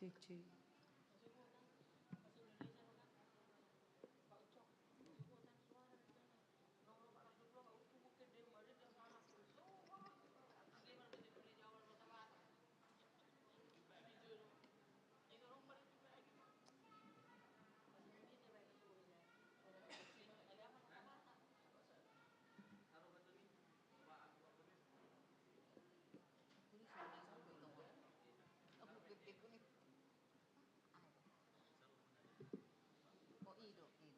Cek cek. Oh, Ido sama.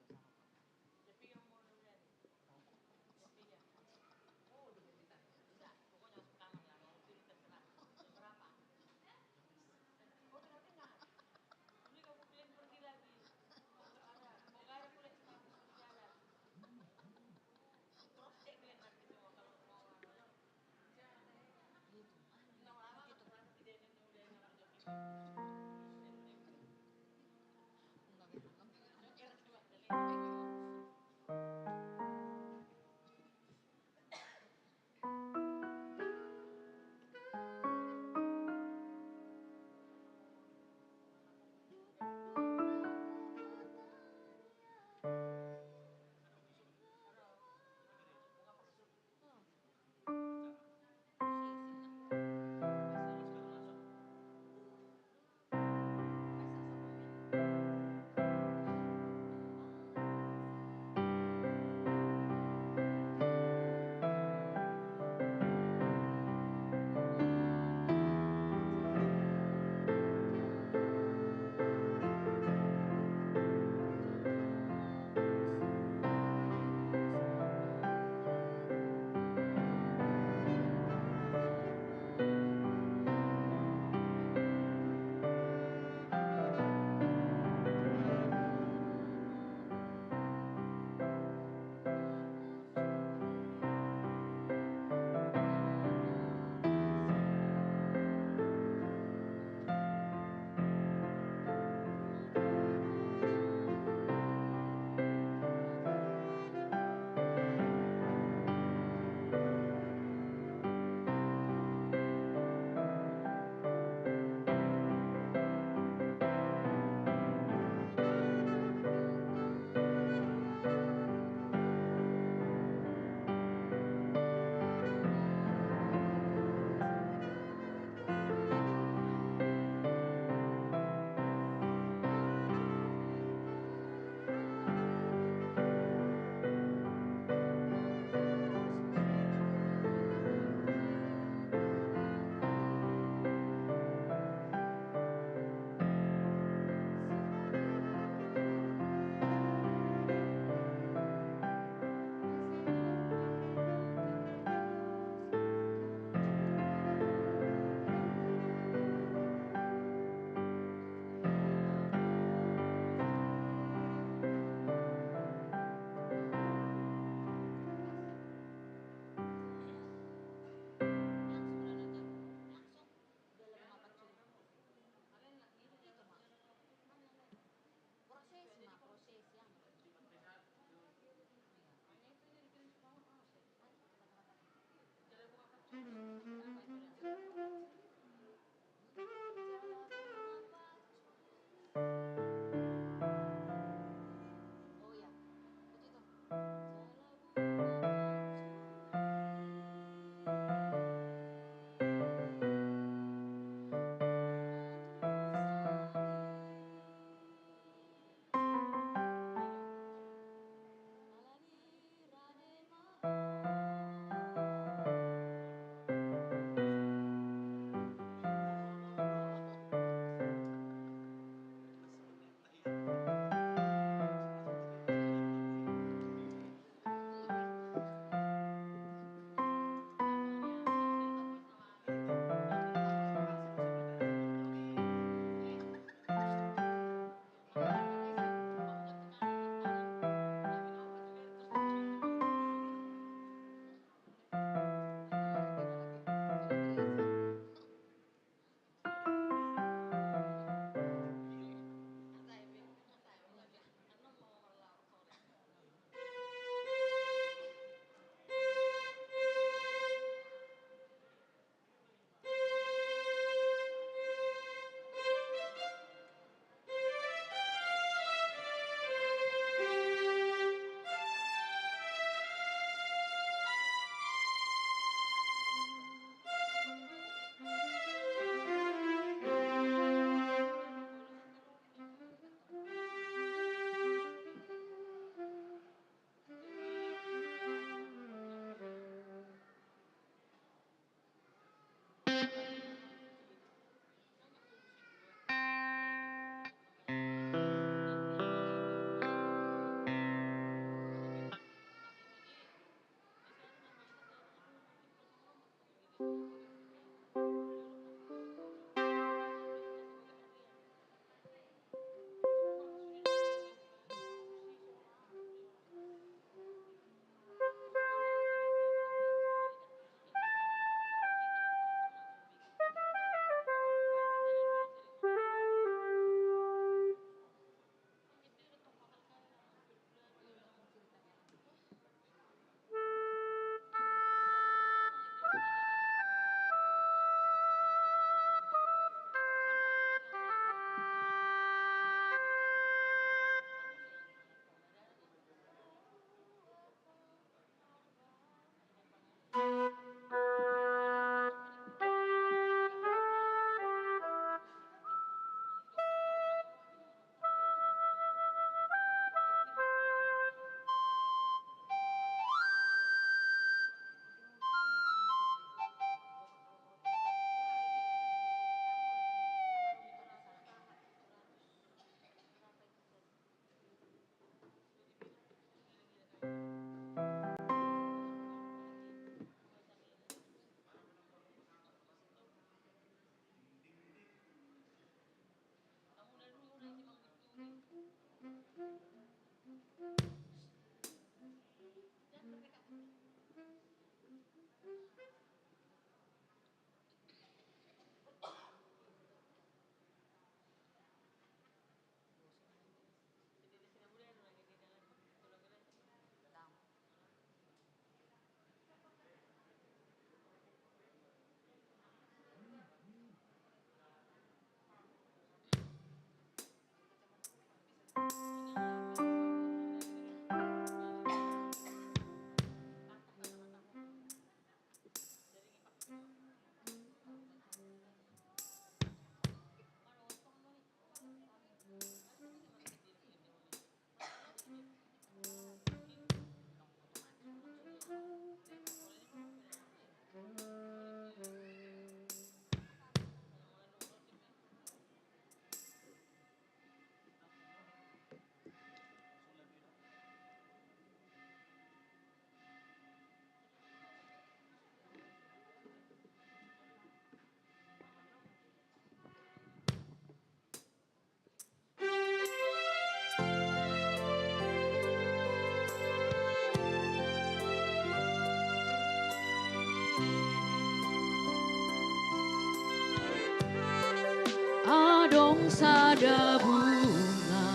Adong sada bunga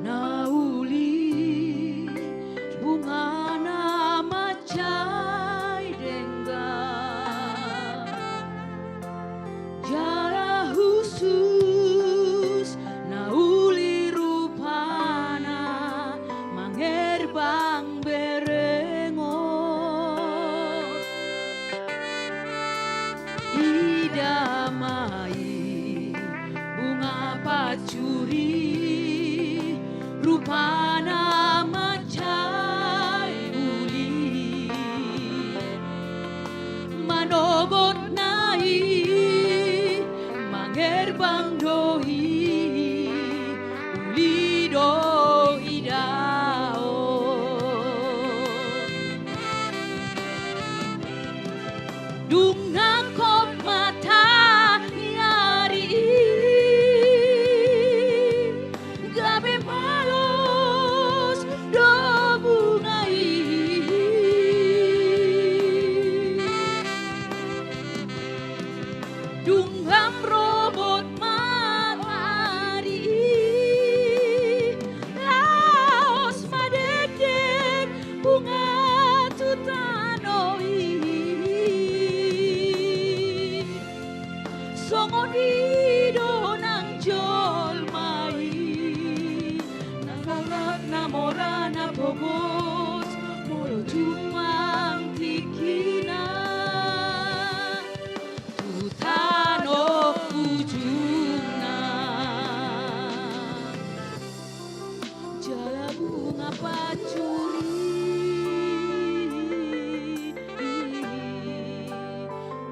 nauli bunga na macai dengga jara khusus nauli rupana mangerbang berengot idamai pacuri rupana macai uli manogot nai mangerbang doi uli do idao dungang kop mata Dungham robot matahari Laos madekdek bunga tutanoi Songon dido nang jol mai Namora na pogos Molo jumang tikina Tutano ujungna Jala bunga pacuri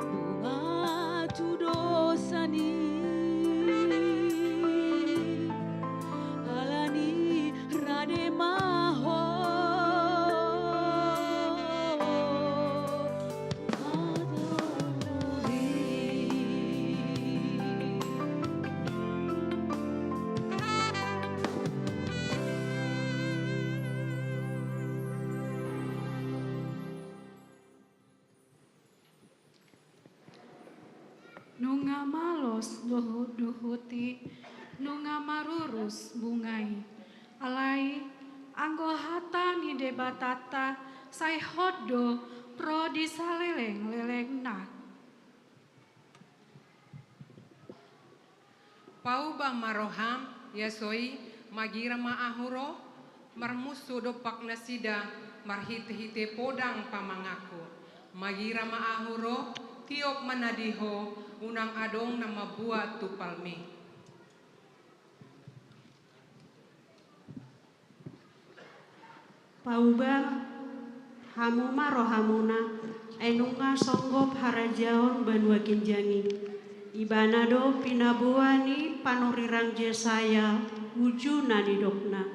Bunga tudosani Nunga malos duhuti, nunga marurus bungai. Alai, anggo hata ni debatata, sai hodo pro di saleleng-leleng nak. Pau ba maroham, yasoi, magira maahuro, marmusu dopak nasida, marhite-hite podang pamangaku. Magira maahuro, tiok manadiho, unang adong nama buat tupalmi. Pauba hamuma rohamuna enunga songgop harajaon banua kinjangi. Ibanado pinabuani panurirang jesaya uju nani dokna.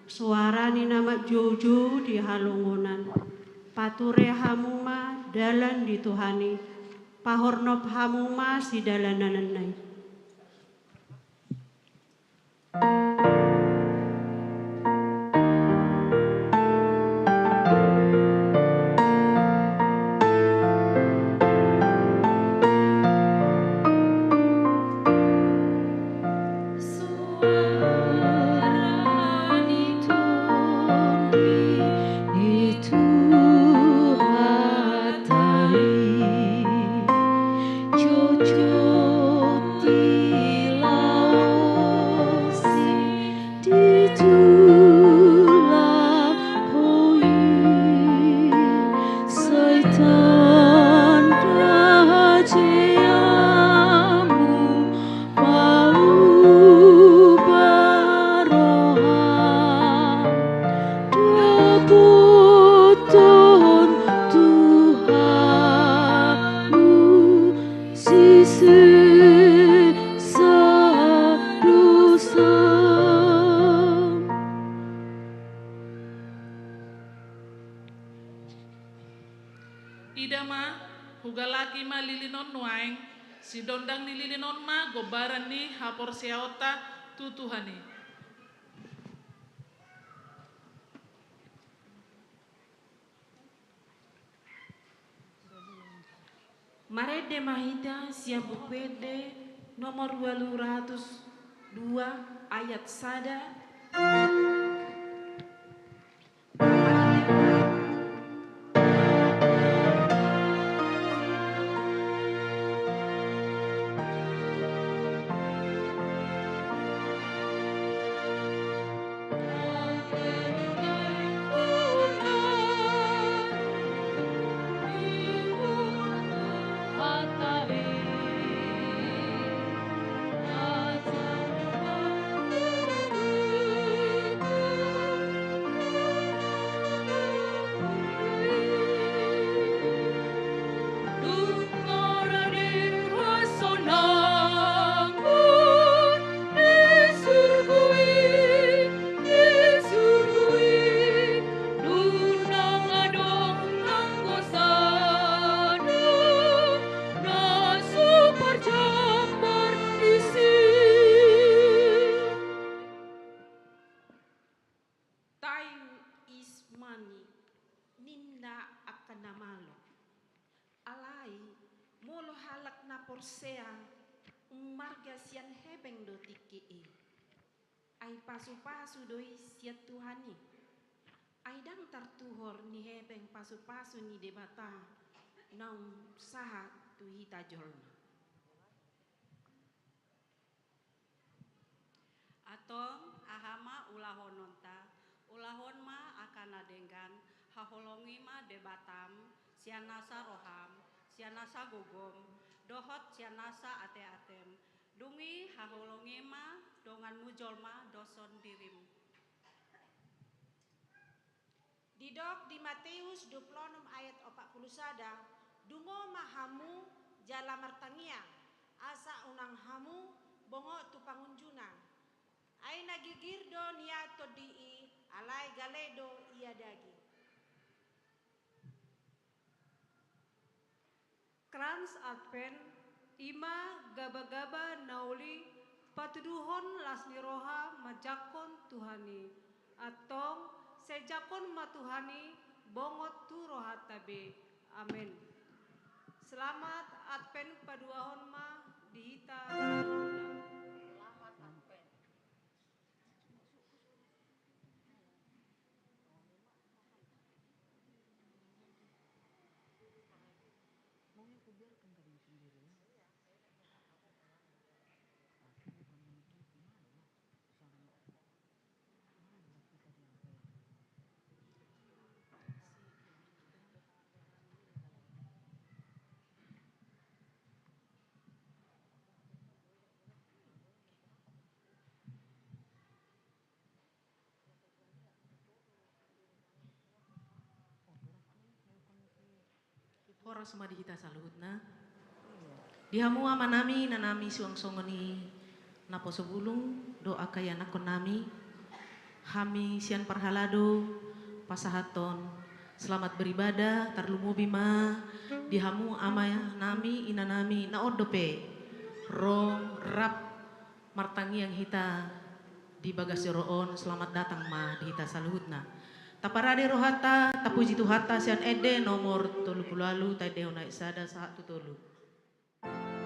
Suara ni nama jojo di halungunan. Pature hamuma dalan di Tuhani. Pahornop hamuma si dalanananay. Idama hugalaki ma lilinon nuaeng si dondang ni lilinon ma gobaran ni hapor siaota tutuhani. Marede mahida siabu pede nomor 202 ayat sada. Margasian hebeng do tiki ai pasu-pasu doi siat Tuhani ai dang tartuhor ni hebeng pasu-pasu ni debata naung saha tu hita jolna Atong ahama ulahononta ulahon ma akan adenggan haholongi ma debatam sianasa roham sianasa gogom dohot sianasa ate-atem dungi haholongi ma dongan mujolma doson dirim. Didok di Matius 26 ayat 41 dungo mahamu jala martangia asa unang hamu bongo tu pangunjunan ai nagigir do nia to dii alai galedo ia dagi Krans Advent ima gaba-gaba nauli patuduhon lasniroha majakon Tuhani atong sejakon matuhani bongot tu rohatabe. Amin. Selamat Advent paduahon ma dihita saluhutna. Hora suma dihita saluhutna. Dihamu amanami nanami suang songoni napo sebulung doa kaya nakon nami. Hami sian parhalado pasahaton selamat beribadah tarlumu bima dihamu amaya nami inanami na odope rong rap martangi yang hita di bagasoroon selamat datang ma dihita saluhutna. Taparade rohata tapuji tuhata sian ede nomor 30 tadeo naik sada saat tutulu. Thank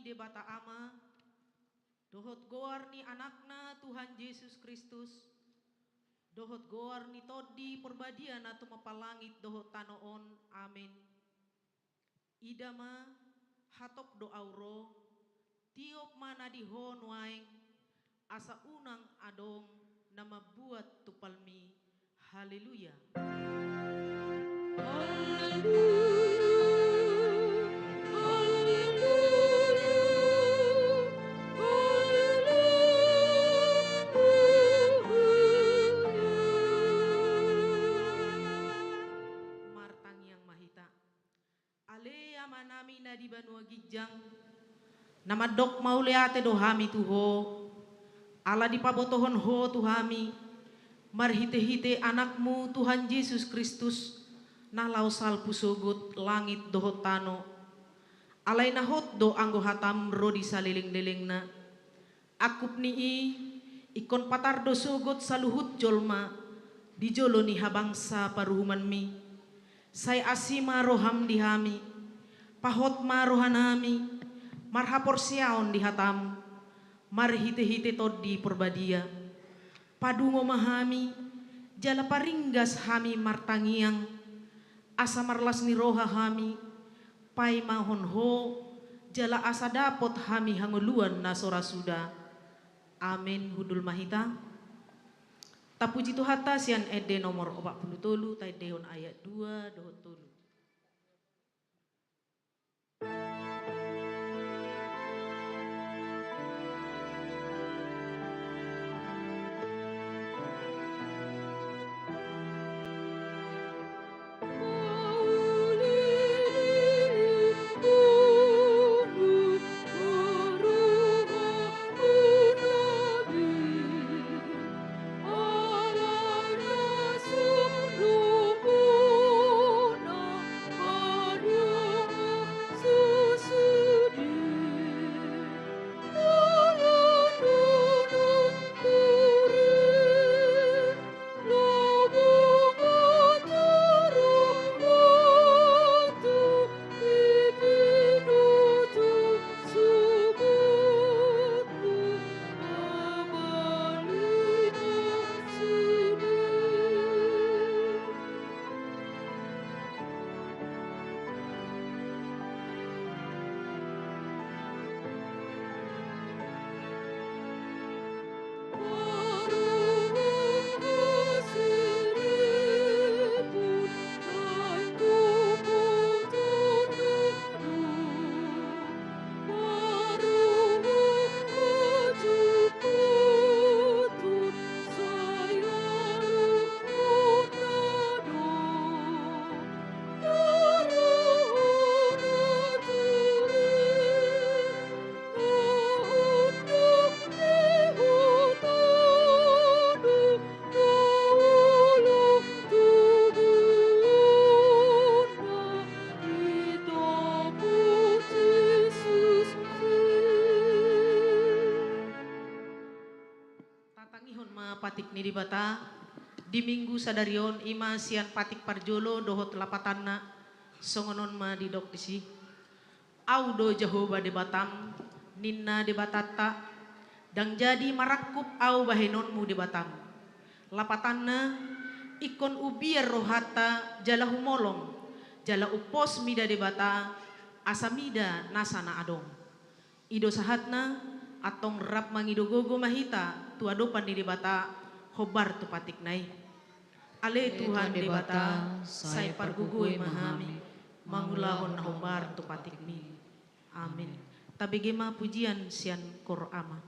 debata ama, dohot goar ni anakna Tuhan Yesus Kristus, dohot goar ni todi perbadian atau mapalangit dohot tanoon, amin. Idama hatop do auro, tiop mana dihon waeng, asa unang adong nama buat tupalmi, haleluya. Martang yang mahita, alea manami na di banua gijang, nama dok mauleate dohami tuho, ala di pabotohon ho tuhami, marhite-hite anakmu Tuhan Yesus Kristus, nalau salpu sugut langit dohot tano, alai nahot do anggo hatam rodi saliling-lilingna, akup nii ikon patardo sugut saluhut jolma, dijolo ni habangsa paruhuman mi, say asima roham dihami, pahot marohanami, marhapor siaon dihatam, marhite-hite todi perbadia, padungo mahami, jala paringgas hami martangiang, asa marlas ni roha hami, pai mahon ho, jala asa dapot hami hanguluan nasora suda. Amin hudul mahita. Tapuji Tuhata sian ede nomor 43 tai deon ayat 2 dohot tulu. Patik ni di bata di minggu sadarion ima sian patik parjolo dohot lapatanna songonon ma di dok disi audo Jehovah de batam ninna de batata dang jadi marakup au bahenonmu de batam lapatanna ikon ubiar rohata jala humolong jala upos mida de bata asamida nasana adong ido sahatna atong rap mangido gogo mahita tu adopan di bata hobar tu patik nai ale Tuhan di bata sai pargugui mahami mangulahon hobar tu patik mi amin tabegema pujian sian kor ama.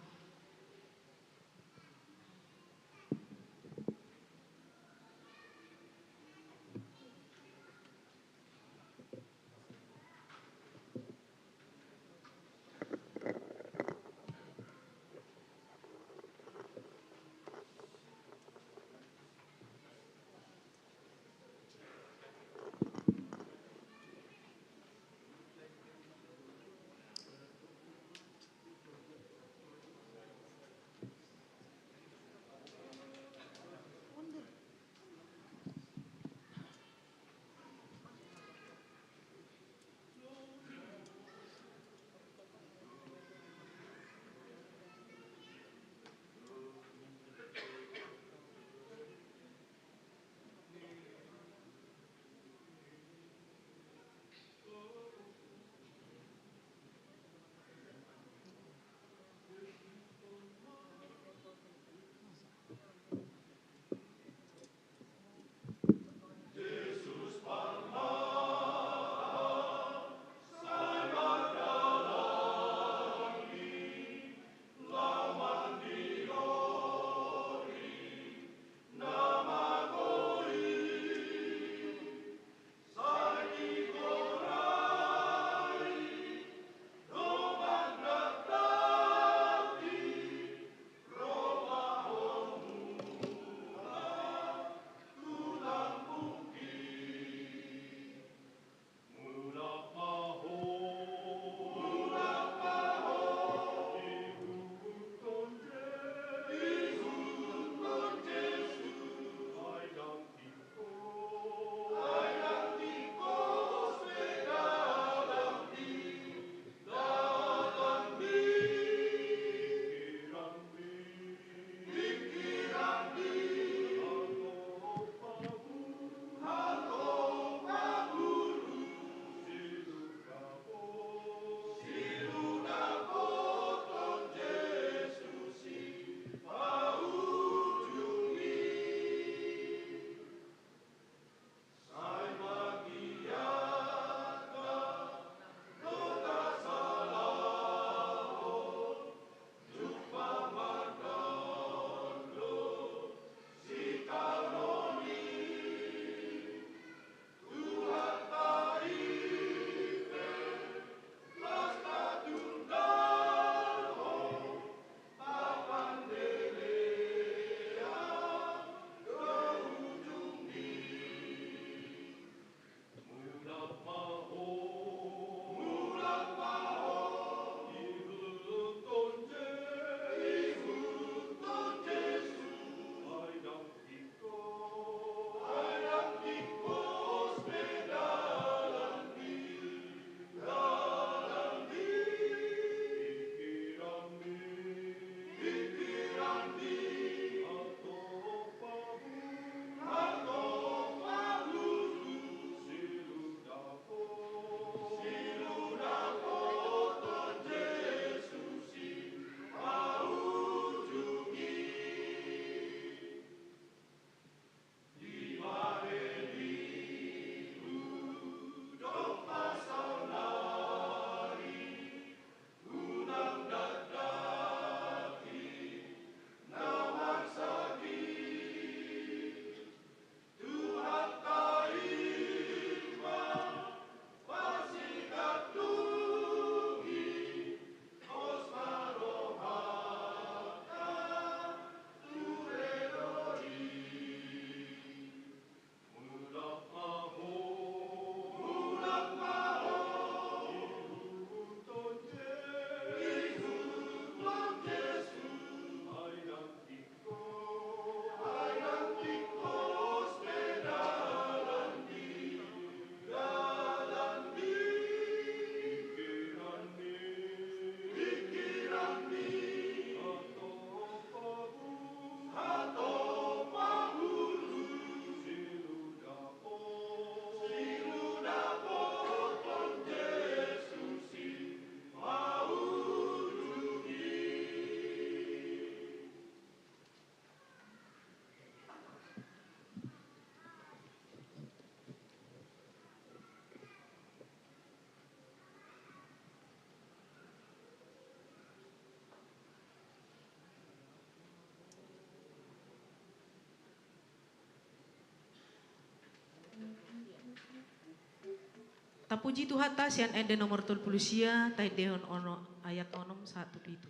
Tapuji Tuhan ta sian ende nomor 30 tai dehon ono ayat onom 1 itu.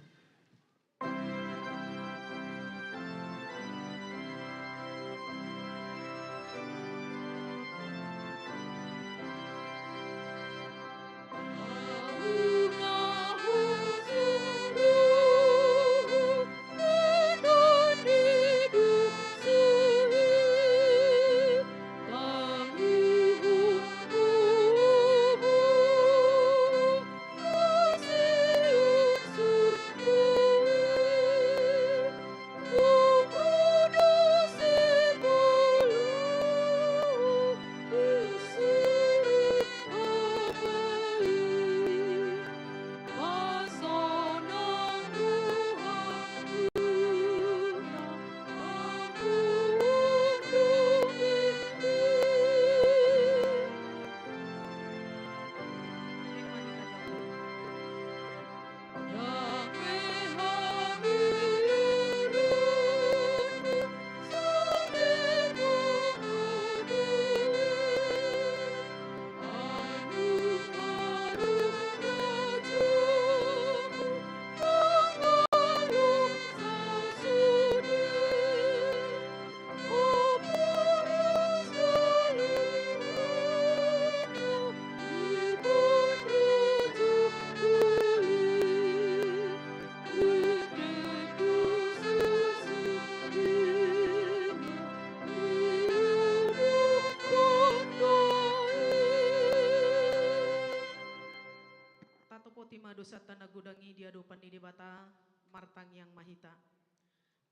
Dosa tanda gudangi dia dopan di debata martang yang mahita.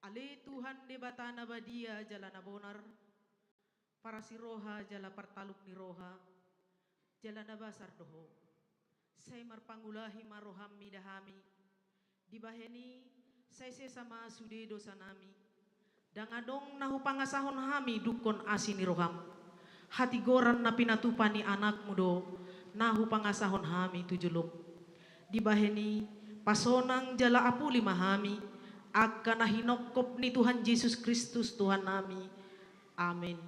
Ale Tuhan debata nabadia jala nabonar, para siroha jala partaluk ni roha, jala nabasar doho. Saya marpangulahi maroham midahami, dibaheni saya sama sude dosa nami. Dangadong nahu pangasahon hami dukon asini roham. Hati goran na pinatupani anak mudo, nahu pangasahon hami tujuluk. Dibaheni pasonang jala apuli mahami akan nahinokop ni Tuhan Yesus Kristus Tuhan nami. Amin.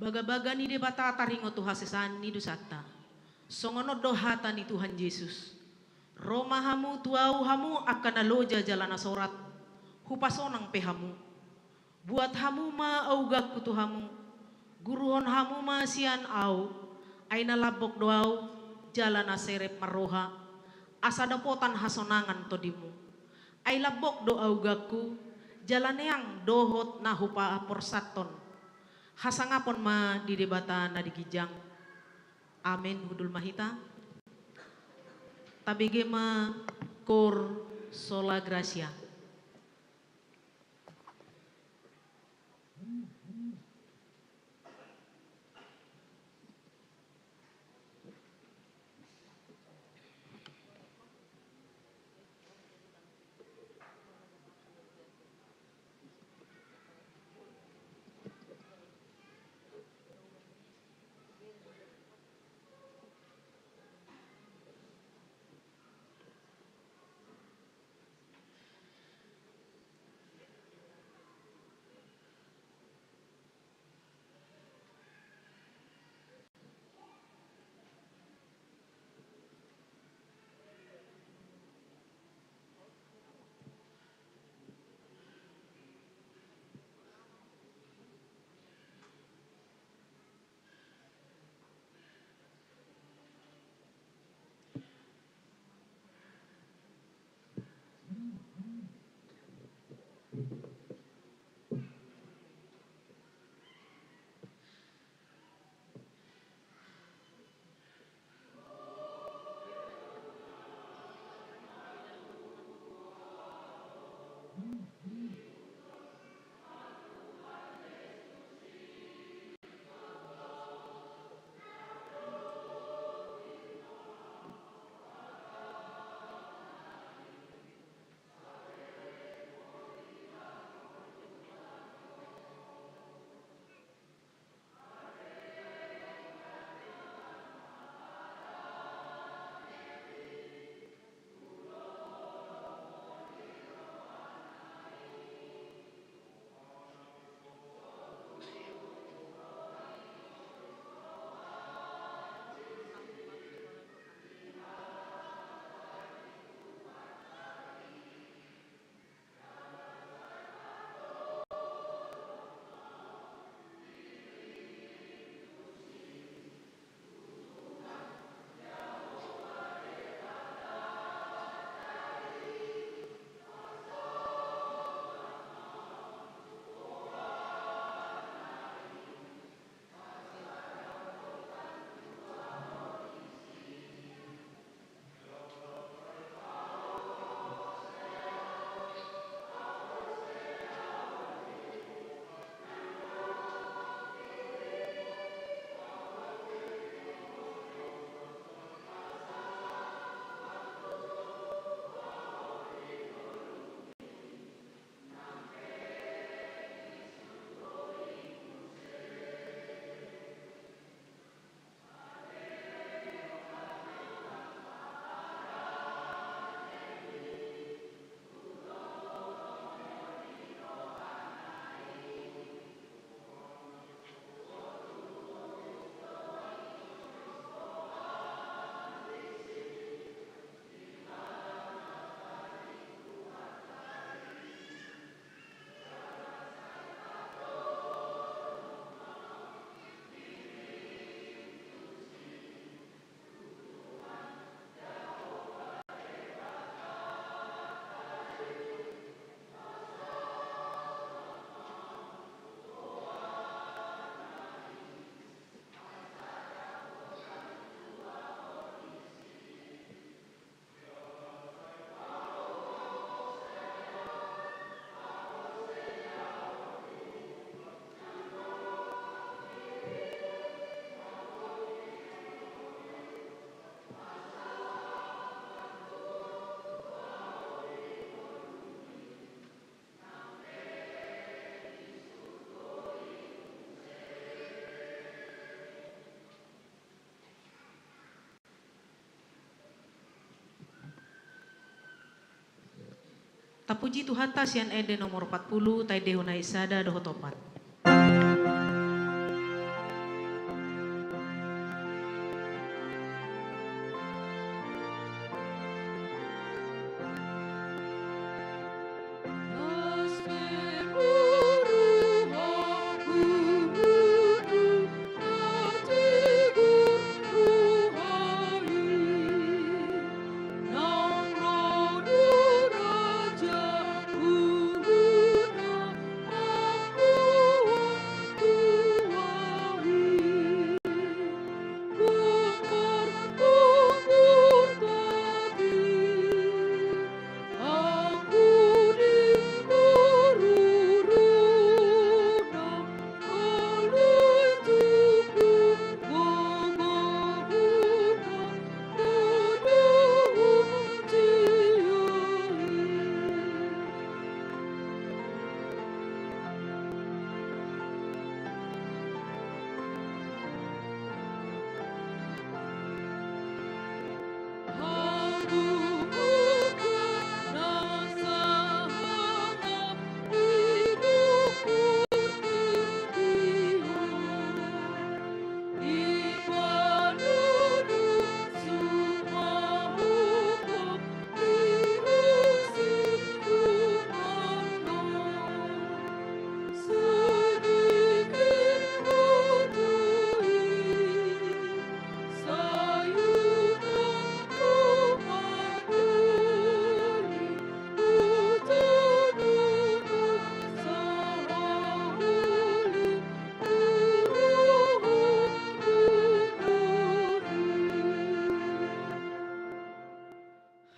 Baga-baga ni debata taringo tu hasesan ni dusata. Songono dohata ni Tuhan Yesus. Roma hamu tuau hamu akan aloja jalana sorat. Hupasonang pehamu. Buat hamu ma auga kutu hamu. Guruhon hamu ma sian au. Aina labok doau jalana serep maroha. Asa dapotan hasonangan todimu. Ai labok do augaku. Jalaneang dohot na hupa porsaton. Hasangapon ma di debata na digijang. Amin hudul mahita. Tabige ma kor sola gracia. Tapuji Tuhata sian ede nomor 40 tai dehuna isada doho topat.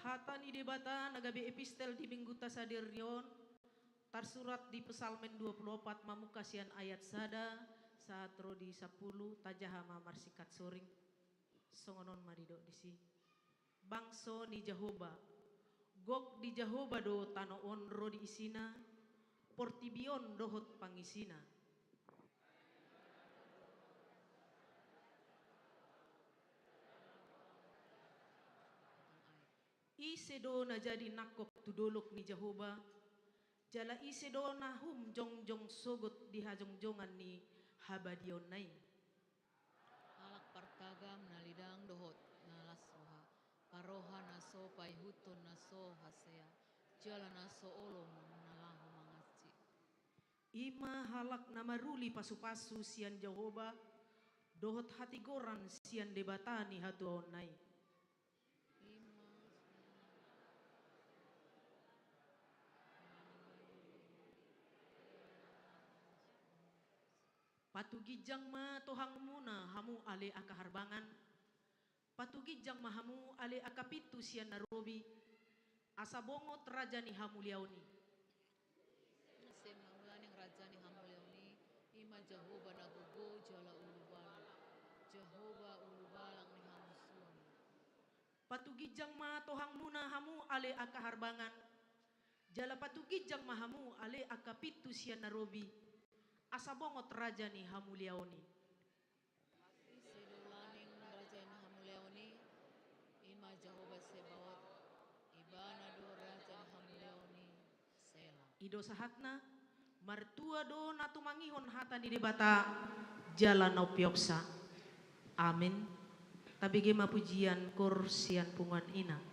Hatani debata nagabe epistel di minggu tasadirion tersurat di Pesalmen 24 mamukasian ayat sada saat rodi 10 tajahama marsikat soring songonon marido disi bangso ni Jahoba gok di Jahoba do tano on rodi isina portibion dohot pangisina isedo na jadi nakok tudolok ni Jahoba jala isedo na hum jongjong sogot di hajongjongan ni habadion nai Alak partagam na lidang dohot na lasoha. Paroha na so paihuton na so hasea. Jala na so olom na lahu mangaci. ima halak na maruli pasu-pasu sian Jahoba dohot hati goran sian debatani hatuon nai patugijang ma tohang muna hamu ale akaharbangan patugijang ma hamu ale akapitu sian narobi asabongot raja ni hamu liauni Nase mangulaning raja ni Hamuleoni. Ima Jahoba nagugo jala ulubalang. Jahoba ulubalang ni hamusuan. patugijang ma tohang muna hamu ale akaharbangan jala patugijang ma hamu ale akapitu sian narobi asabongot raja ni hamu liauni Isidulaning raja ni Hamuleoni. Ima Jahoba sebawat. Ibana do raja ni Hamuleoni. Sela. ido sahatna martua do natumangihon hata di debata jala no pioksa amin tabige mapujian kursian pungan ina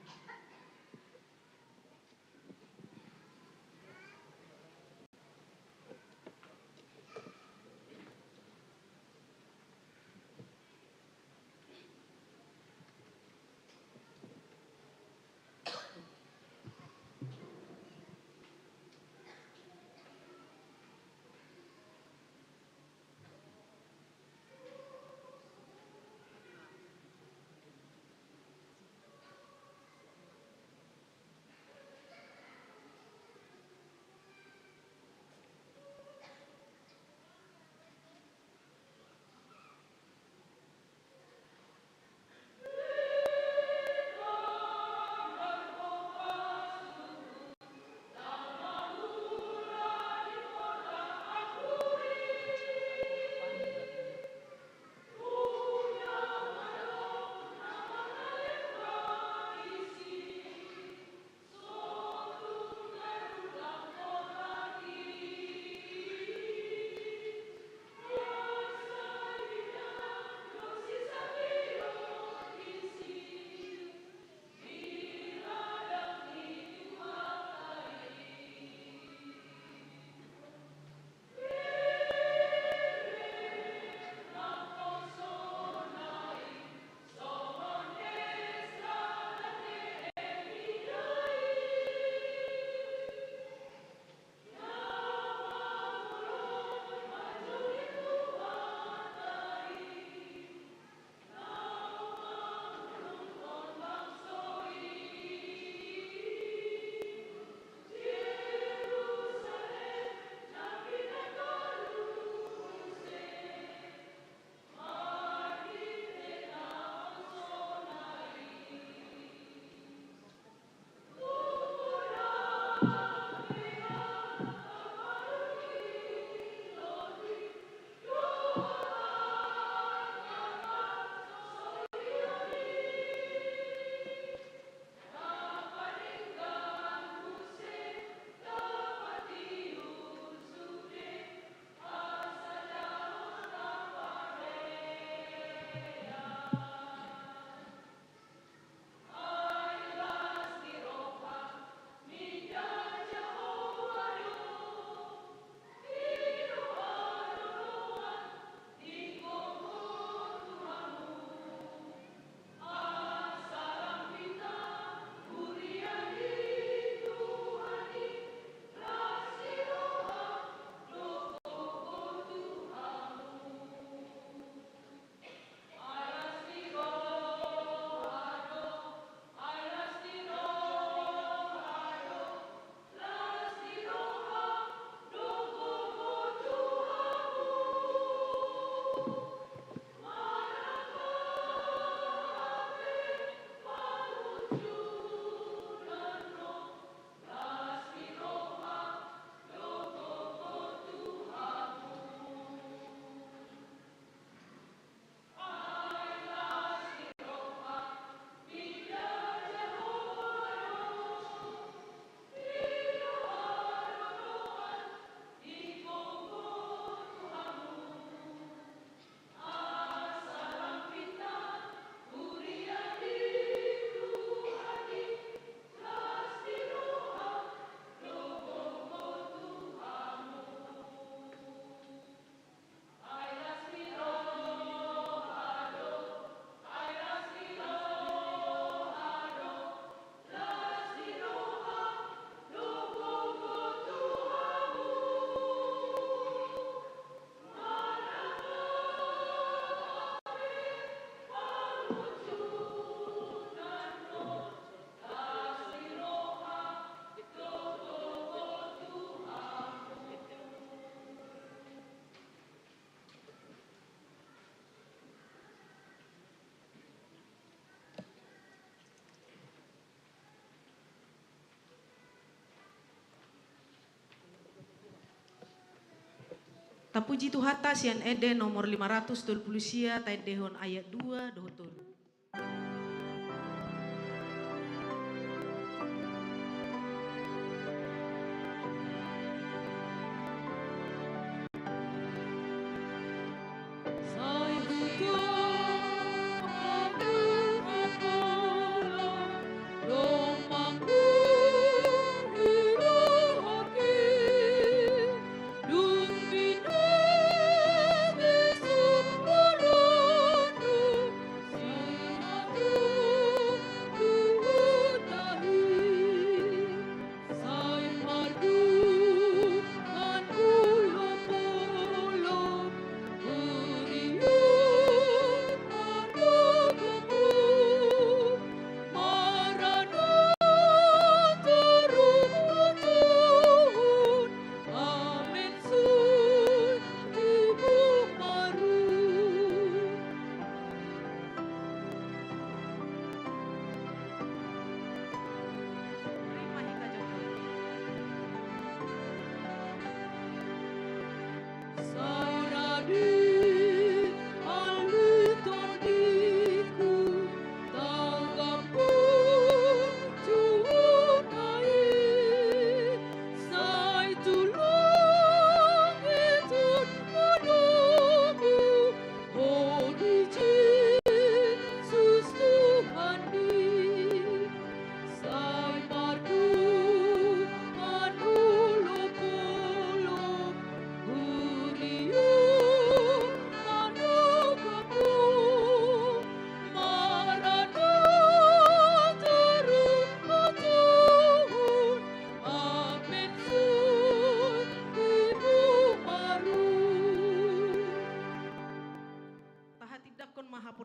Tapuji Tuhata sian ede nomor 520 sia tait dehon ayat 2 dohotun.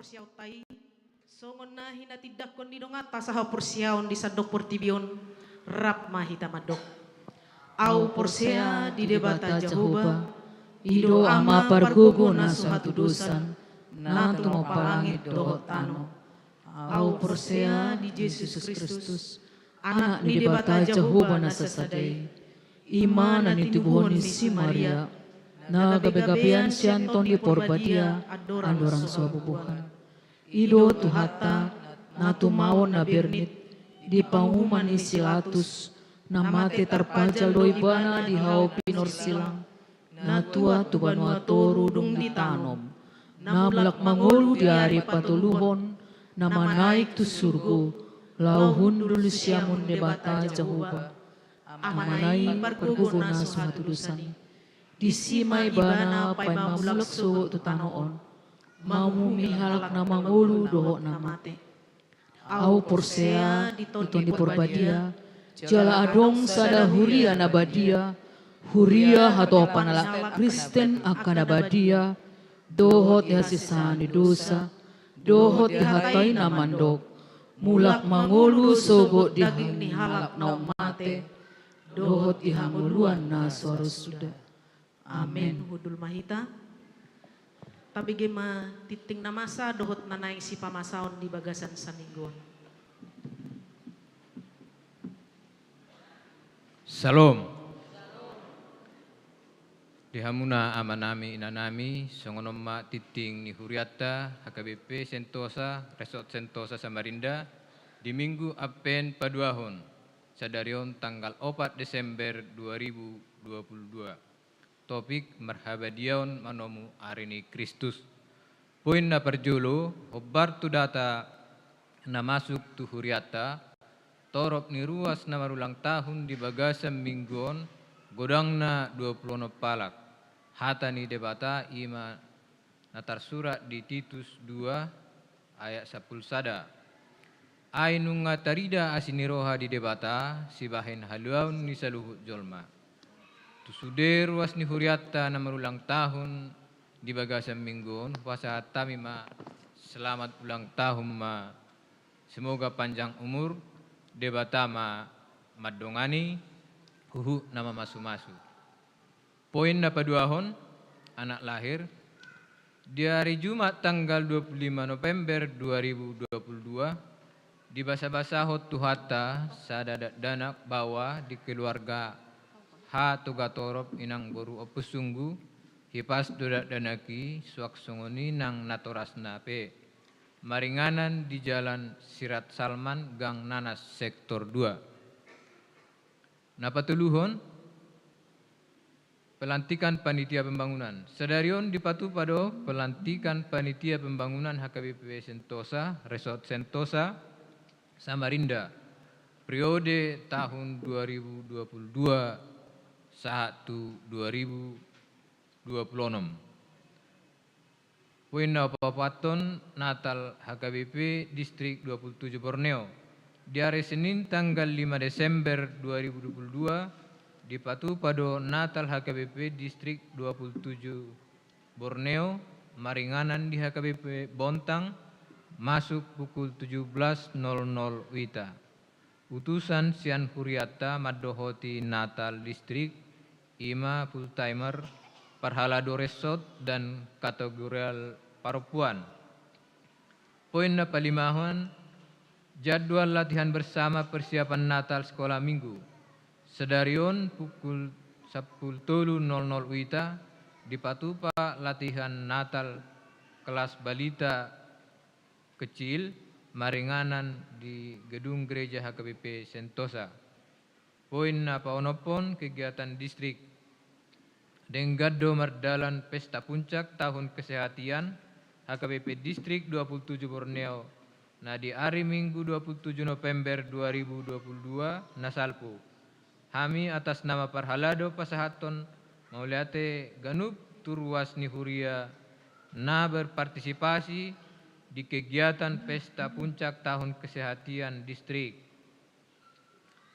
Siautai songon na hina tidak kon didongata saha porsiaon di sadok portibion rap mahita madok au porsea di debata Jehovah ido ama pargugo na suatu dosan nato mo palangit dohot tano au porsea di Yesus Kristus anak di debata Jehovah na sasadai iman ni tubuhon ni si Maria na gabi-gabian sianton di porbadia andorang suabubuhan ido Tuhata na tumawon na bernit di panguman isilatus na mate terpajal doi bana di hao pinor silang na tua tubanua toru dung ditanom na belak mangolu di hari patuluhon na manaik tu surgo lauhun dulu siamun debata Jehovah amanai pergugo na suatu dosani disimai bana pai mamulak suwo tu tanoon mau mihalak na mangulu dohok na mate au porsea diton di porbadia jala adong sada huria na badia huria hato panalak Kristen akan abadia dohot yasisan di dosa dohot dihatai na mandok mulak mangulu sogo daging ni halak na mate dohot dihanguluan na suara sudah. Amin. Hudul mahita. Tapi gema titing na masa dohot nanay si pamasaon di bagasan saninggon. Salam. Dihamuna amanami inanami songonomma titing ni Huriata HKBP Sentosa Resort Sentosa Samarinda di Minggu Apen Paduahon sadarion tanggal 4 Desember 2022. Topik merhabadiaon manomu arini Kristus. Poin na perjulu obar tu data na masuk tu Huriata torop ni ruas na marulang tahun di bagasan mingguon godang na 20 palak. Hata ni debata ima natar surat di Titus 2 ayat 10 sada. Ainunga tarida asiniroha di debata sibahin haluaun ni saluhut jolma. Tusuder ruas ni Huriata na marulang tahun di bagasan mingguon puasa tami ma selamat ulang tahun ma semoga panjang umur debata ma madongani huhu nama masu-masu. Poin na paduahon anak lahir di hari Jumat tanggal 25 November 2022 di basa-basa hot Tuhata sadadat danak bawa di keluarga Ha Tugatorop inang boru opusunggu hipas dodak danaki suak songoni nang natorasna pe. Maringanan di Jalan Sirat Salman, Gang Nanas, Sektor 2. Napatuluhon, pelantikan panitia pembangunan. Sedarion dipatu pada pelantikan panitia pembangunan HKBP Sentosa, Resort Sentosa, Samarinda, periode tahun 2022 satu 2026. Poin Papaton Natal HKBP Distrik 27 Borneo. Di hari Senin tanggal 5 Desember 2022 dipatu pada Natal HKBP Distrik 27 Borneo, maringanan di HKBP Bontang masuk pukul 17.00 WITA. Utusan Sian Huriata Madohoti Natal Distrik, Ima full timer, Parhalado Resort dan kategorial Parupuan. Poin napalimahon, jadwal latihan bersama persiapan Natal sekolah minggu. Sedarion pukul 10.00 WITA dipatupa latihan Natal kelas balita kecil maringanan di gedung gereja HKBP Sentosa. Poin napaonopon kegiatan distrik Denggado Mardalan Pesta Puncak Tahun Kesehatan HKBP Distrik 27 Borneo. Nah di hari Minggu 27 November 2022 Nasalpo. Kami atas nama Parhalado Pasahaton Mauliate Ganup Turwas Nihuria na berpartisipasi di kegiatan Pesta Puncak Tahun Kesehatan Distrik.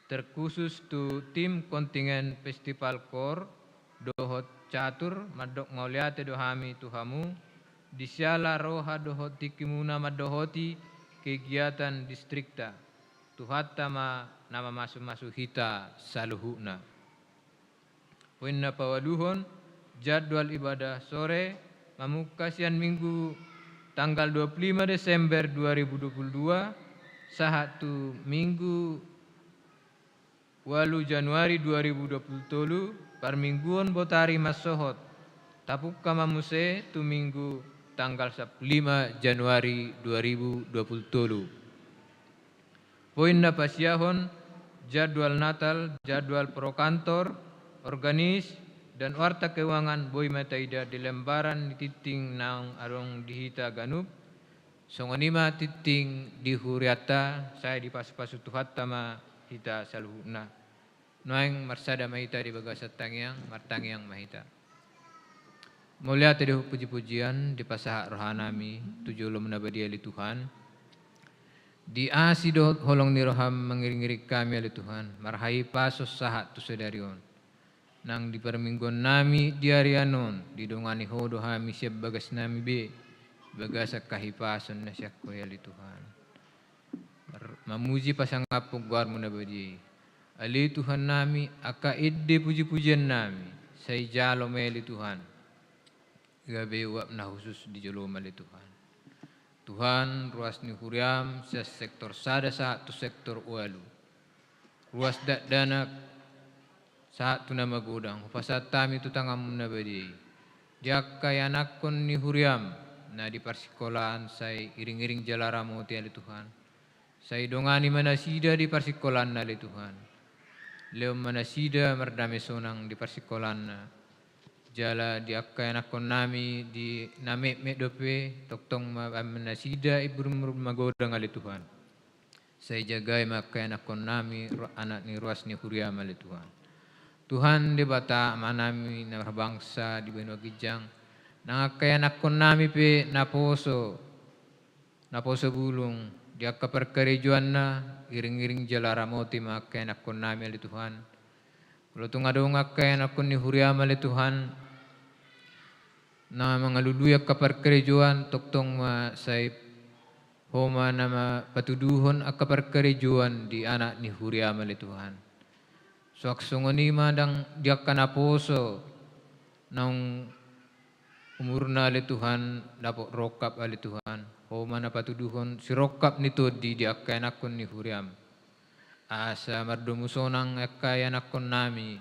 Terkhusus tu tim kontingen Festival Kor dohot catur madok mauliate dohami tuhamu disyala roha dohot tikimuna madohoti kegiatan distrikta tuhatta nama masu hita saluhuna. Poin napawaluhon jadwal ibadah sore mamukasian minggu tanggal 25 Desember 2022 sahatu minggu 8 Januari 2023 parmingguan botari masohot tapuk kamamuse tu minggu tanggal 5 Januari 2023. Poin napasiahon jadwal Natal, jadwal pro kantor, organis dan warta keuangan boy mataida di lembaran titing nang arong dihita ganup songonima titing di huriata saya di pasu-pasu tuhattama hita saluhuna. Noeng marsada mahita di bagasat tangyang martangyang mahita. Mulia tadi puji-pujian di pasaha rohanami tujulum nabadi ali Tuhan. Di asido holong ni roham mengiring-iring kami ali Tuhan. Marhai pasos sahat tu sedarion. Nang di permingguan nami di arianon di dongani hodo hami siap bagas nami be. Bagasak kahipason na siya ko ali Tuhan. Mamuji pasangapog guarmo nabadi. Ali Tuhan nami, akaidde puji-pujian nami, say jalo meli Tuhan. Gabe uap na khusus di jalo meli Tuhan. Tuhan ruas ni huriam sa sektor sada sa tu sektor ualu. Ruas danak sa tu nama godang. Pasat tami tu tangam na badi. Diak kaya nakon ni huriam na di parsikolahan say iring-iring jalaramo ti ali Tuhan. Say dongani manasida di parsikolahan na ali Tuhan. Leo manasida merdame sonang di parsikolan jala di akka nakon nami di name medope toktong manasida ibrum magodang ali Tuhan. Saya jagai maka nakon nami anak ni ruas ni huria ali Tuhan. Tuhan di bata manami na bangsa di benua gijang nang akka nakon nami pe naposo bulung di akka perkerejuan na iring-iring jalara moti maka nakon nami ali Tuhan. Kalau tungadong akka nakon ni huriam ali Tuhan na mangaluluyak ka perkerejuan toktong say homa nama patuduhon akka perkerejuan di anak ni huriam ali Tuhan. So aksongoni madang di akka naposo nang umurna ali Tuhan dapat rokap ali Tuhan. O mana patuduhon sirokap nito di akka nakon ni huriam. Asa mardomusonang akka nakon nami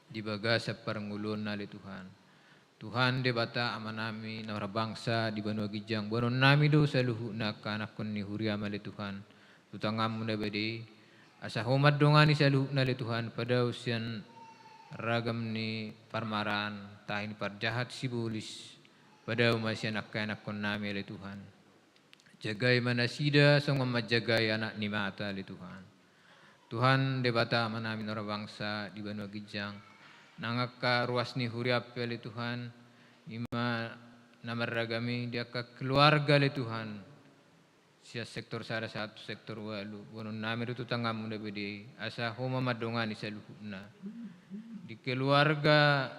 di baga sa parangulon na li Tuhan. Tuhan debata amanami na bangsa di Banua Gijang. Bono nami do saluhu na kanakon ni huriama le Tuhan. Tutangam na bede. Asa homat dongani saluhu na le Tuhan. Pada usian ragam ni parmaran. Tahin parjahat sibulis. Pada umasian akon nami le Tuhan. Jagai manasida song majagai anak ni mata le Tuhan. Tuhan debata amanami na bangsa di Banua Gijang. Nangaka ruas ni huriap le Tuhan, ima namaragami dia ka keluarga le Tuhan. Sia sektor sada satu sektor walu, wonon nami itu tanggamu na bede, asa homa madongan isa luhuna. Di keluarga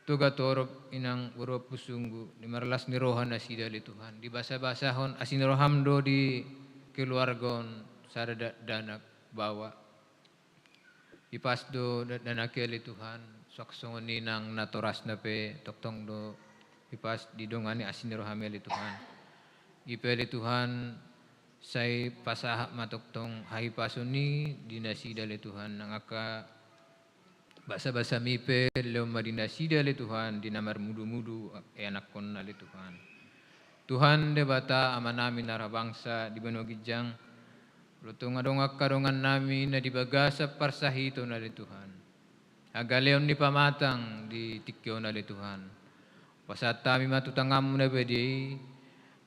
toga torop inang uro pusunggu, di marlas ni rohan asida le Tuhan. Di basa-basahon asin roham do di keluargon sada danak bawa. Ipas do danakeli Tuhan saksongon ninang natoras na pe toktong do ipas di dongani asin rohameli Tuhan. Ipeli Tuhan say pasahak matoktong hai pasoni dinasida le Tuhan nangaka basa-basa mipe leo madinasida le Tuhan dinamar mudu-mudu enak kon le Tuhan. Tuhan debata amanami narabangsa di Banua Gijang. Lutong adong akarongan nami na dibagasa parsahito na li Tuhan. Agaleon ni pamatang di tikyo na li Tuhan. Pasat tami matutangam na bedi.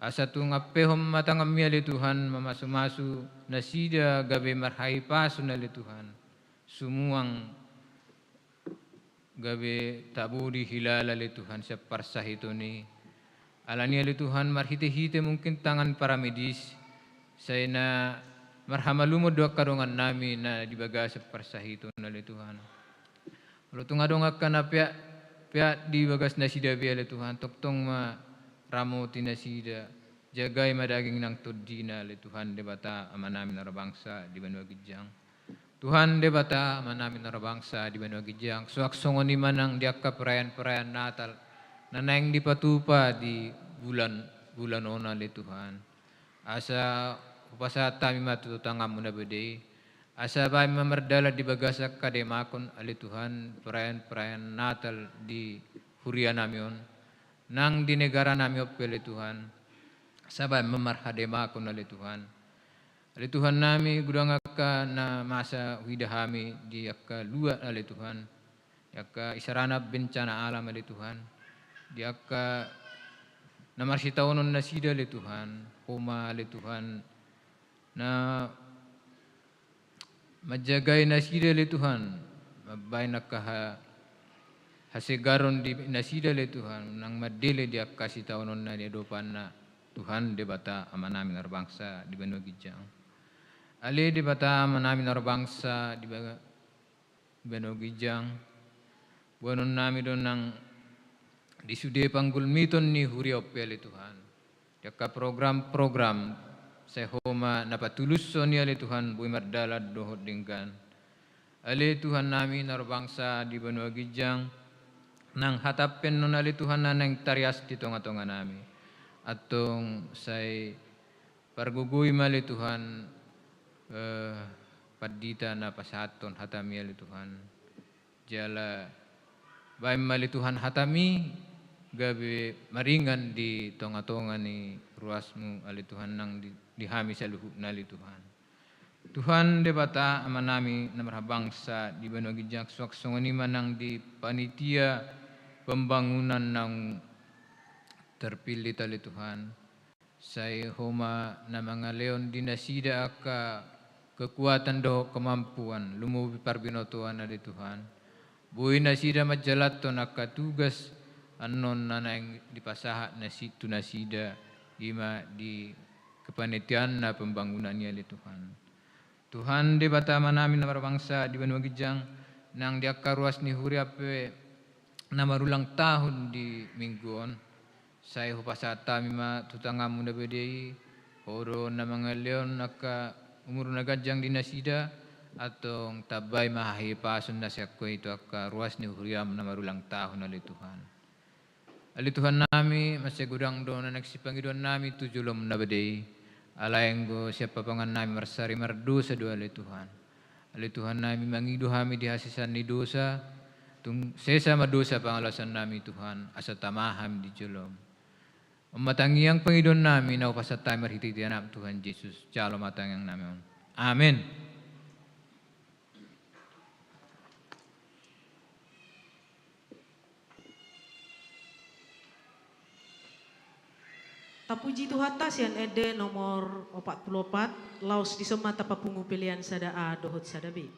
Asa tung apehom matangam ya li Tuhan. Mamasu-masu na sida gabi marhai paso na li Tuhan. Sumuang gabi tabudi hilala li Tuhan sa parsahito ni. Alani li Tuhan marhite-hite mungkin tangan para medis. Saya na marhamalumod do karongan nami na dibagasa parsahito na le Tuhan. Lutong adong na pia dibagas na sida bia le Tuhan. Toktong ma ramo tinasida. Jagay madaging nang tuddi na le Tuhan debata amanami narabangsa di Banua Gijang. Tuhan debata amanami narabangsa di Banua Gijang. Suaksongon ni manang diakka perayaan-perayaan Natal. Nanayang dipatupa di bulan ona le Tuhan. Asa upasa tami matututangam muna bede. Asa bay mamardala di bagasak kademakon ali Tuhan perayaan Natal di huria namion. Nang di negara nami opele Tuhan. Sabay mamarhademakon ali Tuhan. Ali Tuhan nami gudang akka na masa widahami di akka lua ali Tuhan. Di akka isarana bencana alam ali Tuhan. Di akka namarsitaunon na sida ali Tuhan. Homa ali Tuhan. Na majagay na sida le Tuhan, mabay na hasigaron di nasida le Tuhan, nang madili di akasitaunon na di adopan na Tuhan debata amanami narbangsa di Banua Gijang. Ali debata amanami narbangsa di Banua Gijang, buanon nami doon nang disude panggulmiton ni huriop le Tuhan. Yaka program-program saya homa napatulus sonia le Tuhan bui mardala dohot dinggan. Ale Tuhan nami narbangsa di Banua Gijang nang hatapen non ale Tuhan nang tarias di tonga-tonga nami. Atong say pargugui mali Tuhan padita na pasaton hatami ale Tuhan. Jala bay mali Tuhan hatami gabi maringan di tonga-tonga ni ruasmu ali Tuhan nang dihami sa luhut na li Tuhan. Tuhan debata amanami na marhabangsa di Banua Gijang suaksongan manang di panitia pembangunan ng terpilih tali Tuhan. Say homa na mga leon dinasida aka kekuatan do kemampuan lumubi parbinotuan na di Tuhan. Buhay na sida majalaton aka tugas anon na nang dipasaha na situ na sida ima di kepanitiaan na pembangunan niya li Tuhan. Tuhan debata namin na bangsa di Banua Gijang nang diakaruas ni huriape na marulang tahun di mingguon. Saya hupasata mima tutangam muna bedei oro na mga leon naka umur na gajang dinasida atong tabay mahahipason na siya ko ito aka ruas ni huriam na marulang tahun na li Tuhan. Ali Tuhan nami masegudang do na nagsipangiduan nami tujulom na badai. Alayang go siapa pangan nami marsari mardosa do ali Tuhan. Ali Tuhan nami mangidu hami di hasisan ni dosa. Sesama dosa pangalasan nami Tuhan, asa tamaham di jolom. Matangiang Panginoon namin na upasatay marhiti anak Tuhan Yesus. Jalo matangiang namin. Amen. Tapuji Tuhan sian ede nomor 44 laos di semata papungu pilihan sada A dohot sada B.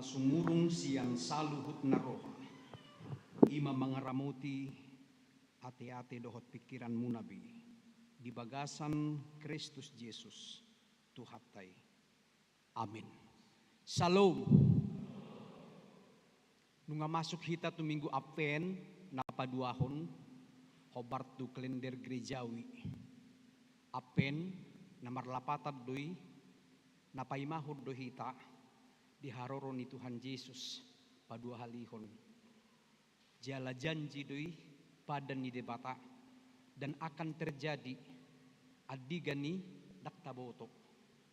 sumurung siang saluhut naroha. Ima mangaramuti ate-ate dohot pikiran munabi. di bagasan Kristus Yesus Tuhatai. Amin. Shalom. Nunga masuk hita tu minggu Advent napaduahon hobar tu kalender gerejawi. Advent namar lapatad doi napaimahod do hita diharoro ni Tuhan Yesus padua halihon. Jala janji doi padan ni debata dan akan terjadi adigani daktaboto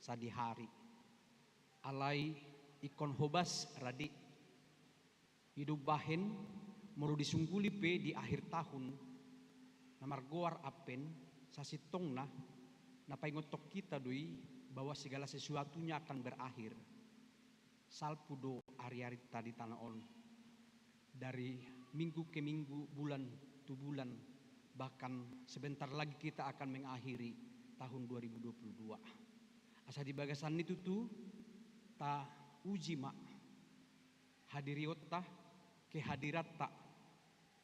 sadi hari alai ikon hobas radi hidup bahen muru disungguli pe di akhir tahun namar goar apen sasitong na napaingotok kita doi bahwa segala sesuatunya akan berakhir. Salpudo hari-hari tadi tanah on dari minggu ke minggu, bulan tu bulan, bahkan sebentar lagi kita akan mengakhiri tahun 2022. Asa di bagasan itu tuh ta uji mak hadiriot ta kehadirat ta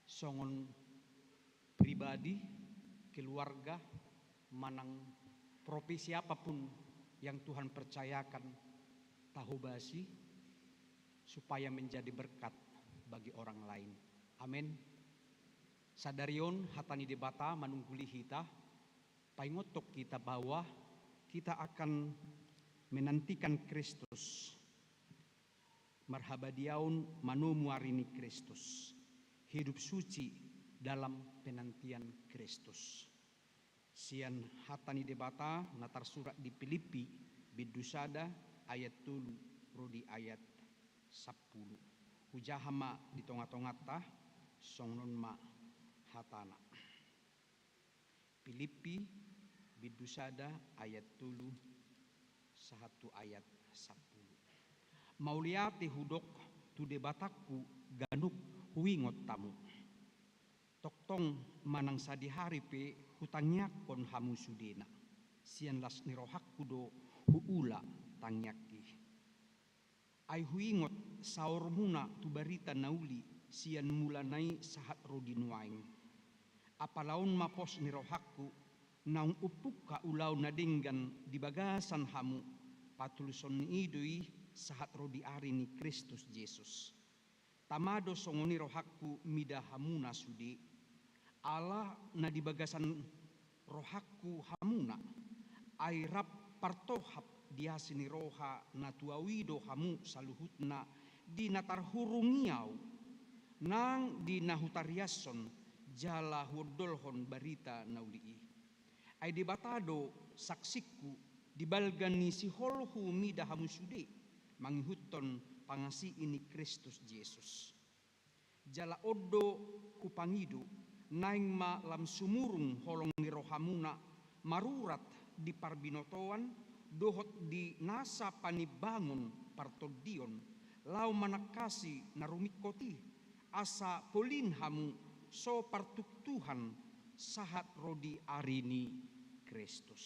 songon pribadi, keluarga, manang profesi apapun yang Tuhan percayakan tahu basi supaya menjadi berkat bagi orang lain. Amin. Sadarion hatani debata manungguli hita paingotok kita bahwa kita akan menantikan Kristus. Marhabadiaun manumu arini Kristus. Hidup suci dalam penantian Kristus. Sian hatani debata natar surat di Filipi bidusada ayat 3 rodi ayat 10. Hujahama di tonga-tonga tah songnon ma hatana. Filipi bidusada ayat 3 satu ayat 10. Mauliati hudok tu debataku ganuk huingot tamu. Toktong manang sadi hari pe hutangnya kon hamu sudena. Sian las nirohakku do huula tangyaki. Ai huingot saur muna tu barita nauli sian mulanai sahat rodinuaing. Apalaun mapos nirohakku naung upuk ka ulau nadinggan di bagasan hamu patuluson idui sahat rodi ari ni Kristus Yesus. Tamado songoni rohakku mida hamuna sudi Allah na di bagasan rohakku hamuna airap partohap dia sini roha na tuawido hamu saluhutna di natar hurungiau nang di nahutariason jala hurdolhon barita naulii ai di batado saksiku dibalgani si holhu mida hamu sudi mangihuton pangasi ini Kristus Yesus. Jala odo kupangidu naing ma lam sumurung holong ni rohamuna marurat di parbinotoan dohot di nasa panibangun partodion lau manakasi narumikoti asa polin hamu so partuk Tuhan sahat rodi arini Kristus.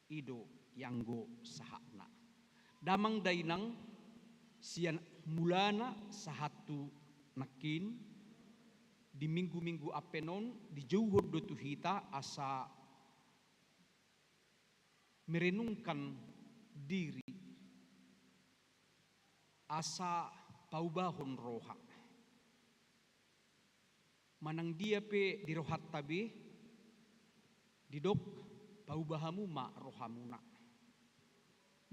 Ido yanggo sahakna. Damang dainang sian mulana sahatu nakin di minggu-minggu apenon di jauh do tuhita asa merenungkan diri asa paubahon roha manang dia pe di rohat tabe didok paubahamu ma rohamuna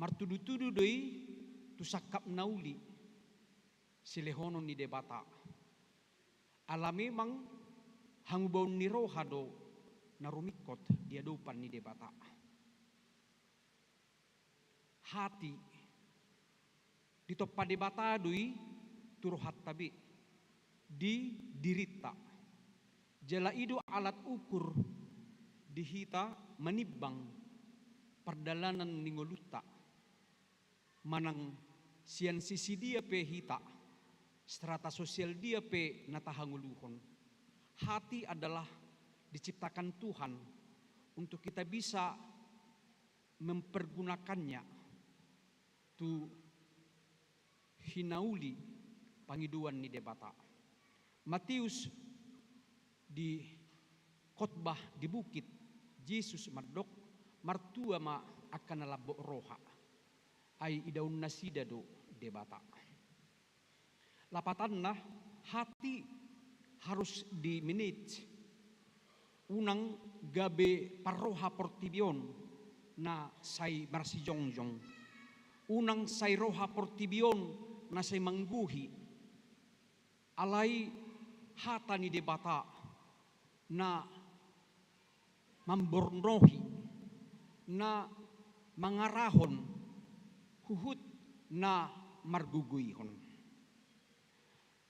martudu-tudu doi tu sakap nauli silehonon ni debata ala memang hangbaun ni rohado narumikot dia dopan ni debata hati ditoppa debata doi turohat tabi di dirita jala ido alat ukur dihita manibang perdalanan ningoluta manang sian sisi dia pe hita strata sosial dia pe natahanguluhon. Hati adalah diciptakan Tuhan untuk kita bisa mempergunakannya tu hinauli pangiduan ni debata. Matius di khotbah di bukit Yesus mardok martua ma akan labok roha ai idaun nasida do debata. Lapatanna hati harus dimenit unang gabe parroha portibion na say marsi jongjong. Unang say roha portibion na say mangguhi alay hata ni debata na mambornohi na mangarahon huhut na marguguyhon.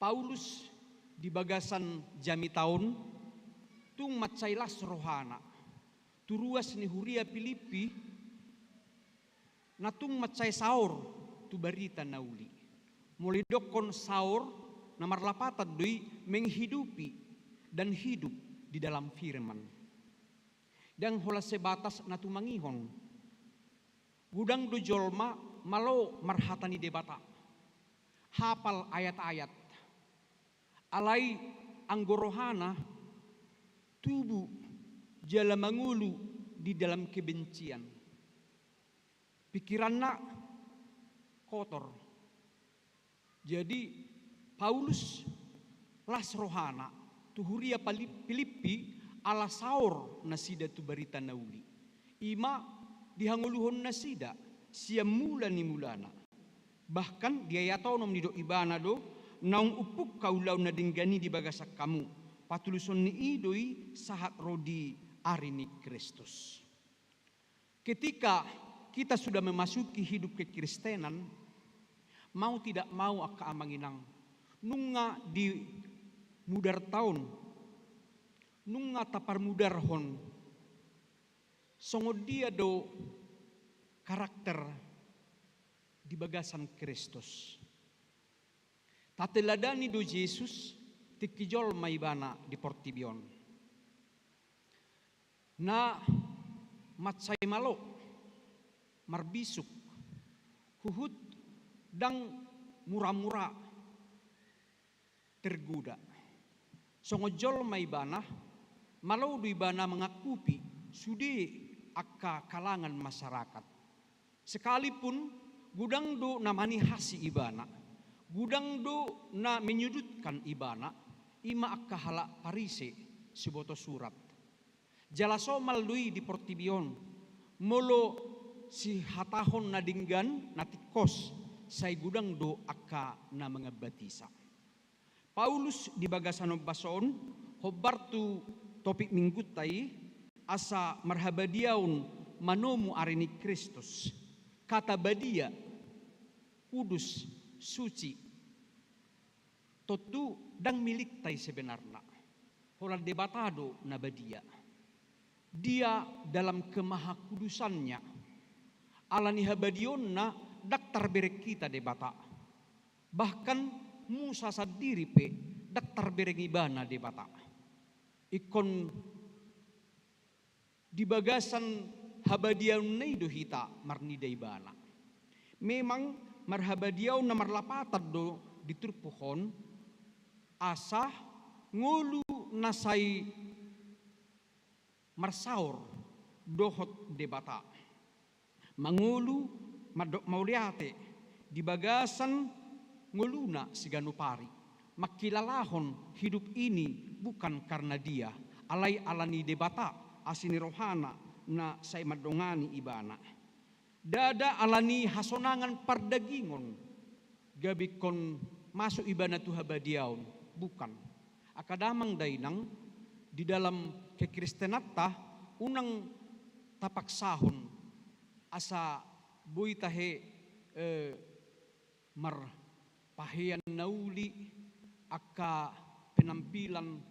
Paulus di bagasan jami taon tung matsailas rohana turuas ni huria Filipi na tung matsay saur tu barita nauli mulai dokon saur na marlapatan doi menghidupi dan hidup di dalam firman dan hola sebatas na tumangihon gudang do jolma malo marhatani debata hafal ayat-ayat alai anggorohana tubuh jala mangulu di dalam kebencian. Pikiranna kotor. Jadi Paulus las rohana tuhuria Filipi ala saur nasida tu barita nauli. Ima dihanguluhon nasida siam mula ni mulana. Bahkan dia yatonom ni do ibana do naung upuk kaulau na dinggani di bagasak kamu. Patuluson ni idoi sahat rodi arini Kristus. Ketika kita sudah memasuki hidup kekristenan, mau tidak mau akka amanginang nunga di mudar tahun, nunga tapar mudar hon, songo dia do karakter di bagasan Kristus. Tateladani do Yesus tikijol maibana di portibion. Na matsay malo marbisuk huhut dang mura-mura tergoda. Songojol maibana malo do ibana mengakupi sudi akka kalangan masyarakat. Sekalipun gudang do namani hasi ibana, gudang do na menyudutkan ibana, ima akka hala parise siboto surat. Jalaso malui di portibion, molo si hatahon na dinggan na tikos say gudang do akka na mga batisa. Paulus di bagasan bason hobartu topik minggut tay asa marhabadiaun manomu arini Kristus. Kata badia kudus suci totu dang milik tay sebenarnya hola debatado na badia dia dalam kemahakudusannya alani habadion na daktar berek kita debata bahkan Musa sendiri pe daktar berek ibana debata ikon di bagasan habadiaun neido hita marnida ibana memang marhabadiaw na marlapatad do diturpuhon asa ngulu nasay marsaur dohot debata mangulu mauliate di bagasan nguluna siganupari makilalahon hidup ini bukan karena dia alay alani debata asini rohana na say madongani ibana dada alani hasonangan pardagingon gabikon masuk ibana tu habadiaun bukan akadamang dainang di dalam kekristenatta unang tapak sahun asa boy tahe mar pahian nauli akka penampilan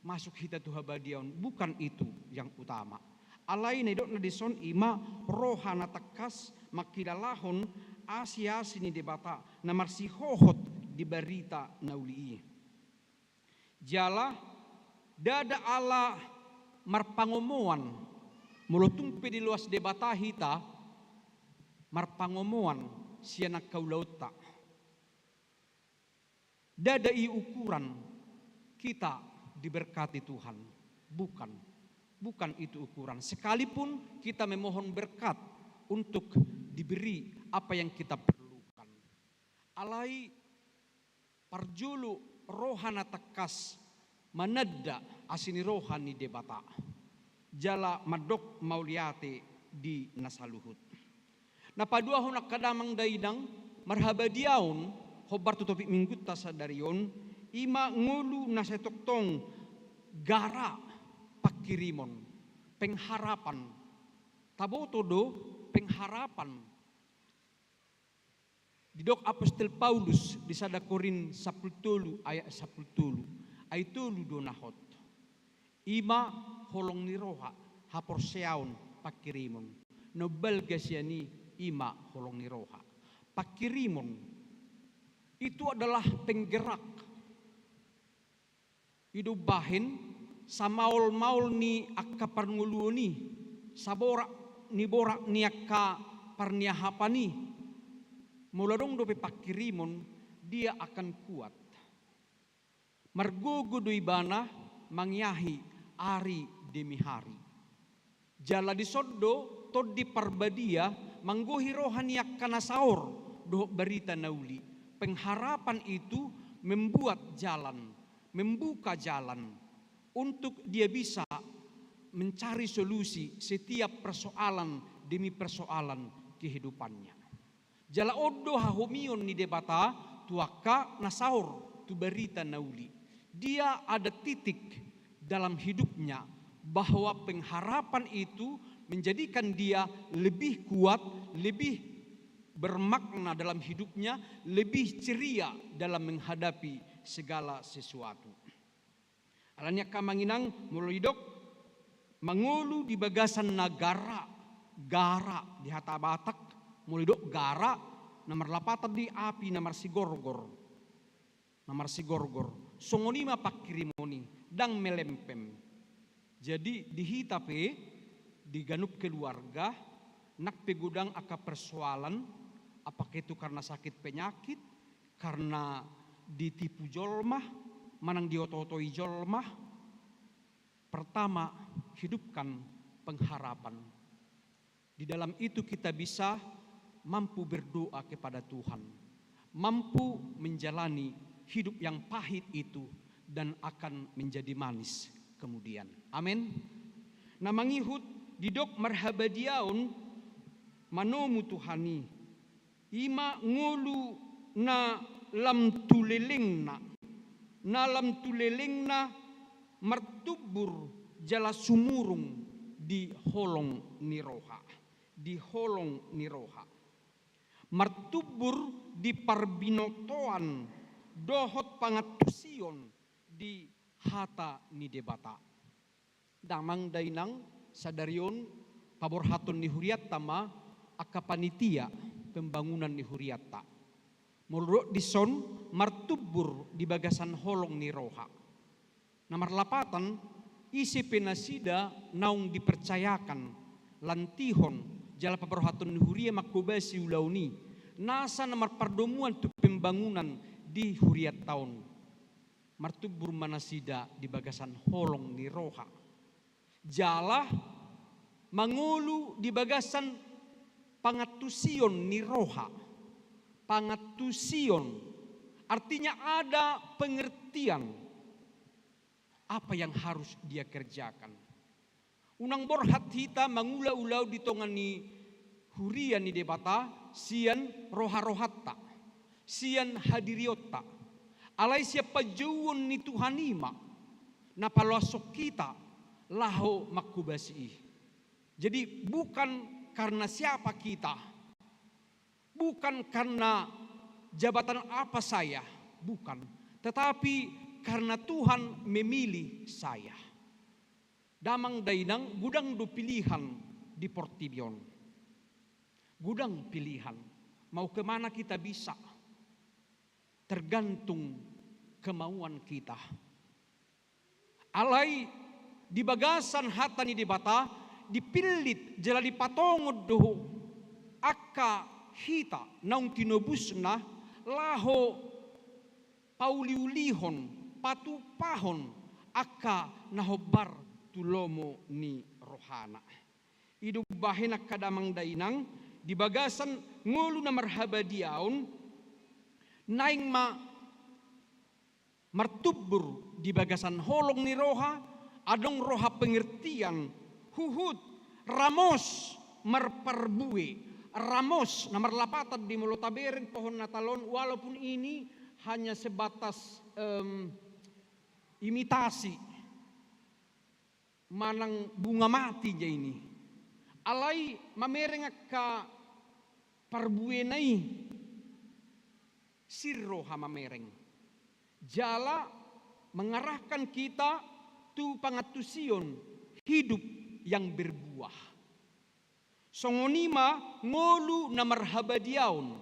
masuk hita tu habadiaun bukan itu yang utama. Alay na idok na dison ima roha na takas makilalahon asia sini debata na marsihohot di barita na uli. Jala dada ala marpangomuan mulutungpe di luas debata hita marpangomuan siya nagkaulauta. Dada i ukuran kita diberkati Tuhan bukan Bukan itu ukuran. Sekalipun kita memohon berkat untuk diberi apa yang kita perlukan. Alai parjulu rohana tekas manadda asini rohani debata. Jala madok mauliate di nasaluhut. Na padua honak kadamang daidang marhabadiaun hobar tutupik minggut tasadarion ima ngulu nasetoktong gara pakirimon pengharapan tabotodo pengharapan didok apostol Paulus di sada Korin 10 ayat 10 aitulu donahot ima holong ni roha haporseaun pakirimon nobel gasiani ima holong ni roha pakirimon itu adalah penggerak hidup bahin samaul-maul ni akka parnguluoni sabora ni borak ni akka parniahapani muladong dope pakirimon dia akan kuat margogo do ibana mangyahi ari demi hari jala di soddo tod di parbadia manggohi rohani akka nasaor do berita nauli pengharapan itu membuat jalan membuka jalan untuk dia bisa mencari solusi setiap persoalan demi persoalan kehidupannya. Jala odo hahomion ni debata tuaka nasaur tu berita nauli. Dia ada titik dalam hidupnya bahwa pengharapan itu menjadikan dia lebih kuat, lebih bermakna dalam hidupnya, lebih ceria dalam menghadapi segala sesuatu. Alanya kamanginang mulidok mangulu di bagasan negara gara di hata Batak mulidok gara nomor lapatan di api nomor sigorgor songonima pakirimoni dang melempem jadi dihitape diganup keluarga nak pegudang aka persoalan apakah itu karena sakit penyakit karena ditipu jolmah manang diototoi jolmah pertama hidupkan pengharapan di dalam itu kita bisa mampu berdoa kepada Tuhan mampu menjalani hidup yang pahit itu dan akan menjadi manis kemudian amin namangihut didok marhabadiaun manomu Tuhani ima ngulu na lam tulelengna martubur jala sumurung di holong niroha martubur di parbinotoan dohot pangatusion di hata ni debata damang dainang sadarion paborhaton ni huriat tama aka panitia pembangunan ni huriatta mulro dison martubur di bagasan holong ni roha nomor lapatan isi penasida naung dipercayakan lantihon jala paborhaton ni huria makubasi ulauni nasa nomor perdomuan tu pembangunan di huriat tahun martubur manasida di bagasan holong ni roha jala mangulu di bagasan pangatusion ni roha pangatusion artinya ada pengertian apa yang harus dia kerjakan unang borhat hita mangula-ulau di tongan ni hurian ni debata sian roha-rohatta sian hadiriotta alai siapa jauhun ni Tuhanima na palosok kita laho makubasi jadi bukan karena siapa kita, bukan karena jabatan apa saya, bukan. Tetapi karena Tuhan memilih saya. Damang dainang gudang do pilihan di Portibion. Gudang pilihan, mau kemana kita bisa. Tergantung kemauan kita. Alai di bagasan hatani di bata, dipilit jala dipatongod doho akka hita naung tinobusna laho pauliulihon patupahon akka nahobar tulomo ni rohana. Idu bahena kadamang dainang di bagasan ngulu na marhaba diaun naing martubur di bagasan holong ni roha adong roha pengertian huhut ramos marparbue ramos na marlapatan di molotabereng pohon natalon walaupun ini hanya sebatas imitasi manang bunga mati ja ini alai mamereng ka parbuenai sirro hama mereng jala mengarahkan kita tu pangatusion hidup yang berbuah songonima ngolu na marhabadiaun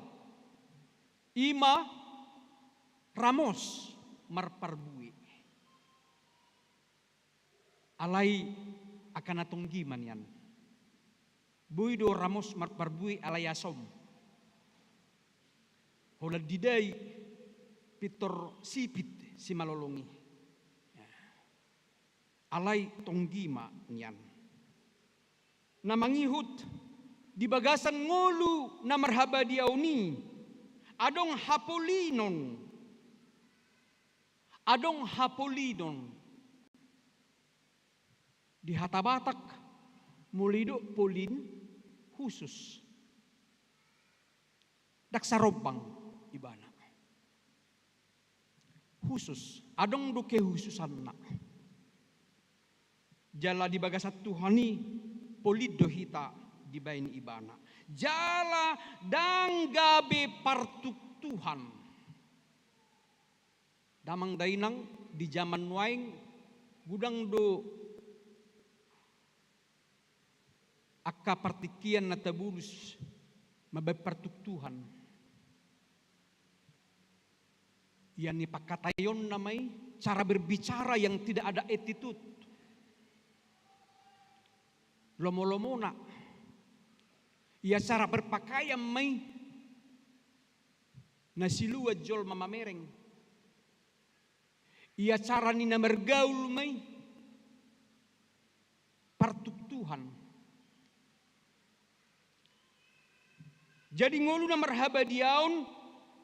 ima ramos marparbue alai akan atong giman yan buido ramos marparbui alayasom hola didai pitor sipit si malolongi alai tonggima nyan na mangihut di bagasan ngolu na marhaba diauni adong hapolinon di hatabatak mulido polin khusus daksarobang ibana khusus adong do kehususan na jala di bagasat Tuhani polid dohita di bain ibana jala dang gabe partuk Tuhan damang dainang di zaman waing gudang do akka partikian na tabulus mabapartuk Tuhan. Yan ni pakatayon na may cara berbicara yang tidak ada attitude. Lomo-lomo na. Ya cara berpakaian may nasiluad jol mamamereng. Ia cara ni na mergaul may partuk Tuhan. Jadi ngulu na marhaba diaun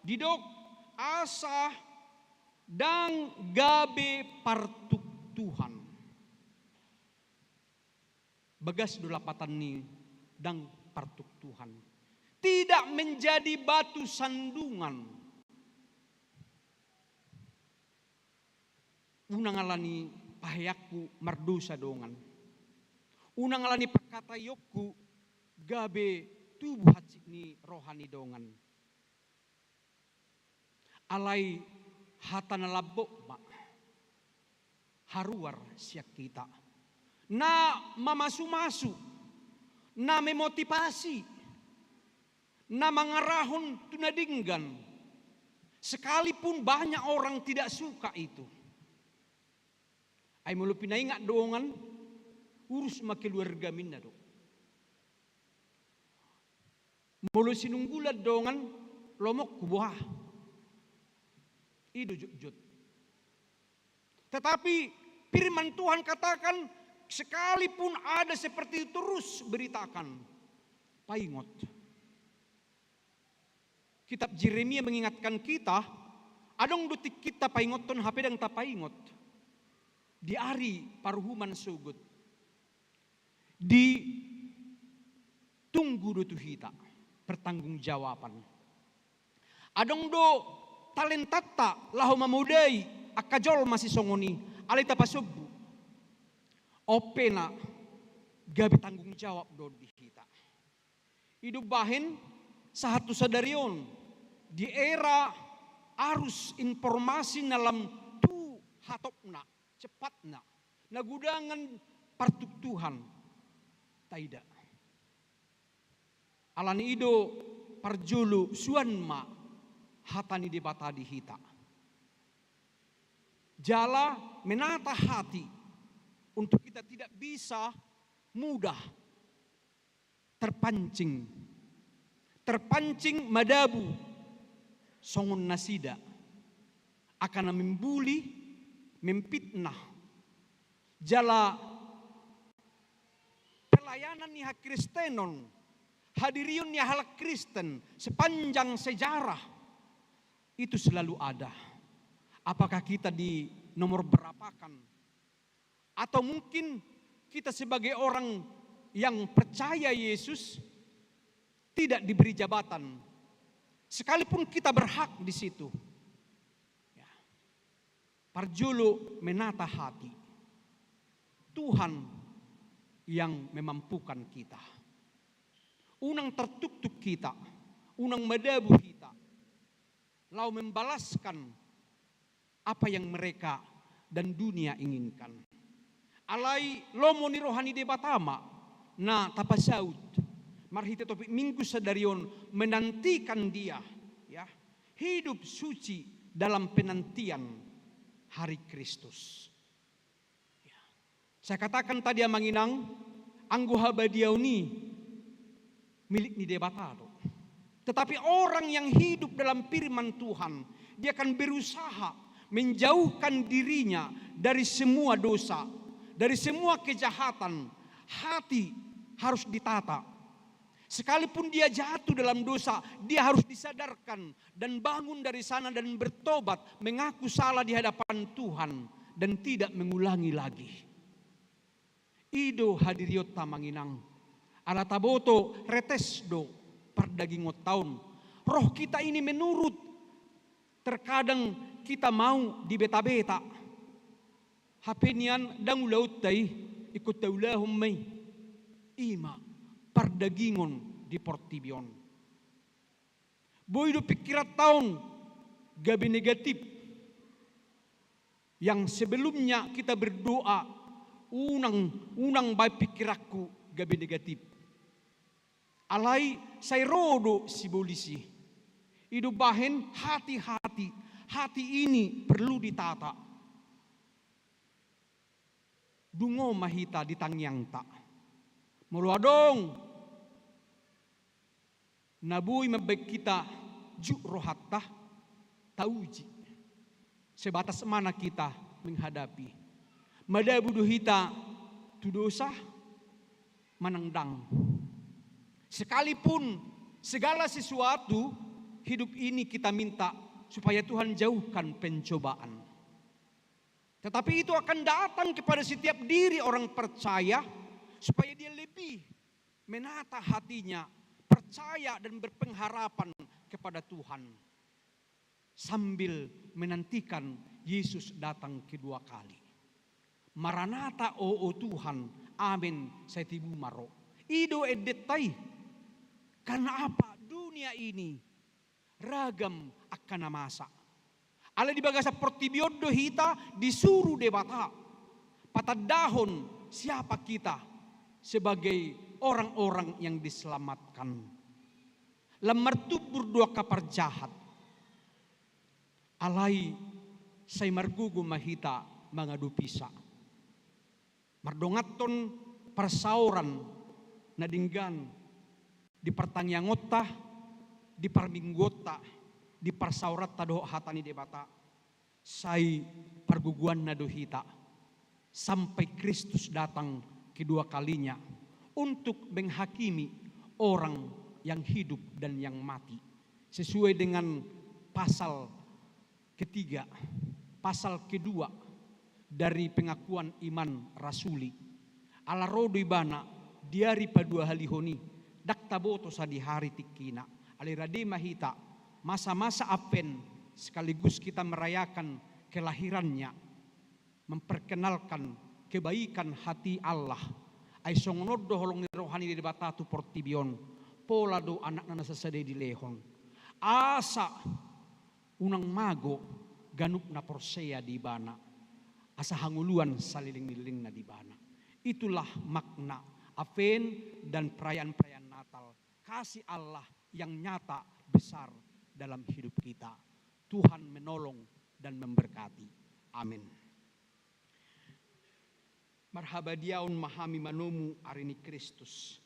didok asa dang gabe partuk Tuhan. Bagas dolapatan ni dang partuk Tuhan. Tidak menjadi batu sandungan. Unang alani pahayaku mardosa dongan. Unang alani perkata yokku gabe tubuh hati ni rohani dongan. Alai hatana labok mak. Haruar siak kita. Na mamasu-masu. Na memotivasi. Na mangarahon tunadinggan. Sekalipun banyak orang tidak suka itu. Ay mulu pinaingat dongan. Urus makeluarga minna do. Mulu sinunggulat dongan lomok kubuah. Idu jut. Tetapi firman Tuhan katakan sekalipun ada seperti itu terus beritakan. Paingot. Kitab Jeremia mengingatkan kita. Adong dutik kita paingoton HP dan tapaingot. Di ari paruhuman sugut. Di tunggu do tuhita. Pertanggungjawaban. Adong do talentata lahu mamudai akajol masih songoni alita pasubu. Opena gabi tanggung jawab do di kita. Hidup bahin sahatu sadarion di era arus informasi dalam tu hatopna cepatna nagudangan partuk Tuhan taida. Alani ido parjulu suanma hatani debata di hita. Jala menata hati untuk kita tidak bisa mudah terpancing madabu songon nasida akan membuli, mempitnah. Jala pelayanan ni hak Kristenon, hadirion ni halak Kristen sepanjang sejarah itu selalu ada. Apakah kita di nomor berapakan? Atau mungkin kita sebagai orang yang percaya Yesus tidak diberi jabatan, sekalipun kita berhak di situ. Ya. Parjolo menata hati. Tuhan yang memampukan kita. Unang tertuktuk kita, unang madabu kita, lalu membalaskan apa yang mereka dan dunia inginkan. Alai lomo ni rohani de batama na tapasaut marhite topik minggu sadarion menantikan dia, ya, hidup suci dalam penantian hari Kristus. Ya. Saya katakan tadi manginang anggo habadiau ni milik ni debatado. Tetapi orang yang hidup dalam firman Tuhan, dia akan berusaha menjauhkan dirinya dari semua dosa, dari semua kejahatan. Hati harus ditata. Sekalipun dia jatuh dalam dosa, dia harus disadarkan dan bangun dari sana dan bertobat, mengaku salah di hadapan Tuhan dan tidak mengulangi lagi. Ido hadiriot tamanginang, ala taboto retesdo perdagingot tahun. Roh kita ini menurut, terkadang kita mau di beta-beta. Hapenian dang ulaut tay ikut taulahum may ima pardagingon di portibion. Boy do pikirat tahun gabi negatif yang sebelumnya kita berdoa unang bay pikirakku gabi negatif. Alai saya rodo si bolisi. Hidup bahen hati-hati. Hati ini perlu ditata. Dungo mahita di tangyang ta. Meluadong. Nabui mabek kita juk rohatta tauji. Sebatas mana kita menghadapi. Madabudu hita tu dosa manangdang. Sekalipun segala sesuatu hidup ini kita minta supaya Tuhan jauhkan pencobaan. Tetapi itu akan datang kepada setiap diri orang percaya supaya dia lebih menata hatinya, percaya dan berpengharapan kepada Tuhan. Sambil menantikan Yesus datang kedua kali. Maranatha o Tuhan, amin saya tibu maro. Ido edetai. Karena apa? Dunia ini ragam akan masa. Ala di bagasa portibiodo hita disuruh debata. Patadahon siapa kita sebagai orang-orang yang diselamatkan. Lamartu berdua kapar jahat. Alai say margugo mahita mangadu pisa. Mardongaton persauran nadinggan di pertanyangotta, di parminggota, di parsaurat tado hatani debata, say perguguan nadohita, sampai Kristus datang kedua kalinya untuk menghakimi orang yang hidup dan yang mati, sesuai dengan pasal ketiga, pasal kedua dari pengakuan iman rasuli. Ala rodo ibana diari padua halihoni. Dakta boto sa di hari tikina. Aliradi mahita masa-masa apen sekaligus kita merayakan kelahirannya, memperkenalkan kebaikan hati Allah. Ay songonod do holong ni rohani di batatu portibion pola do anak na nasasade di lehon. Asa unang mago ganuk na porseya di bana. Asa hanguluan saliling-liling na di bana. Itulah makna apen dan perayaan-perayaan Natal, kasih Allah yang nyata besar dalam hidup kita. Tuhan menolong dan memberkati. Amin. Marhaba diaun mahami manomu arini Kristus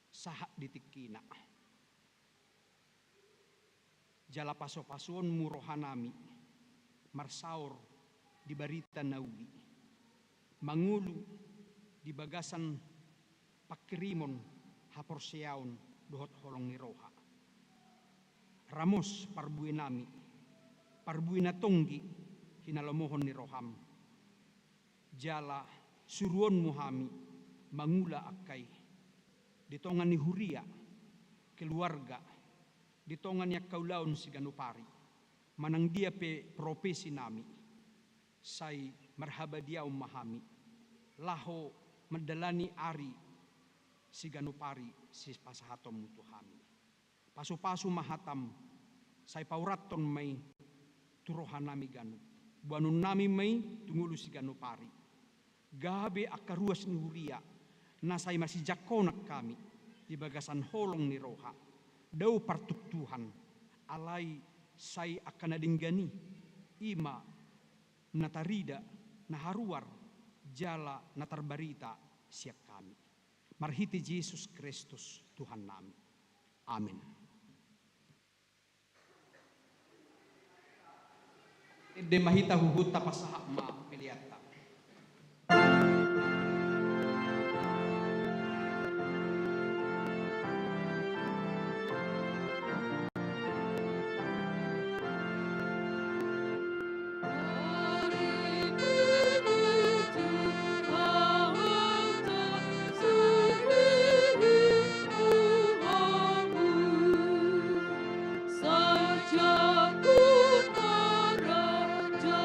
sahak ditikina. Jala paso-pason murohanami marsaur di barita naudi. Mangulu di bagasan pakirimon haporsiaon dohot holong ni roha. Ramos parbuin nami, parbuin na tonggi hinalamohon ni roham. Jala suruon muhami mangula akay, ditongan ni huria, keluarga, ditongan niya kaulaon si ganupari, manang dia pe profesi nami, say marhaba dia umahami, laho madalani ari si ganupari si pasahatom mutuhami. Paso-paso mahatam, say pauraton may turohan nami ganu, buanon nami may tungulu si ganupari. Gabe akaruas ni huria, nasay masih jakonak kami, di bagasan holong ni roha, daw partuktuhan, alay say akanadinggani, ima natarida naharuar, jala natarbarita siap kami. Marhiti Yesus Kristus Tuhan nami. Amin. De mahita huhuta pasaha ma piliata. Saja ku naraja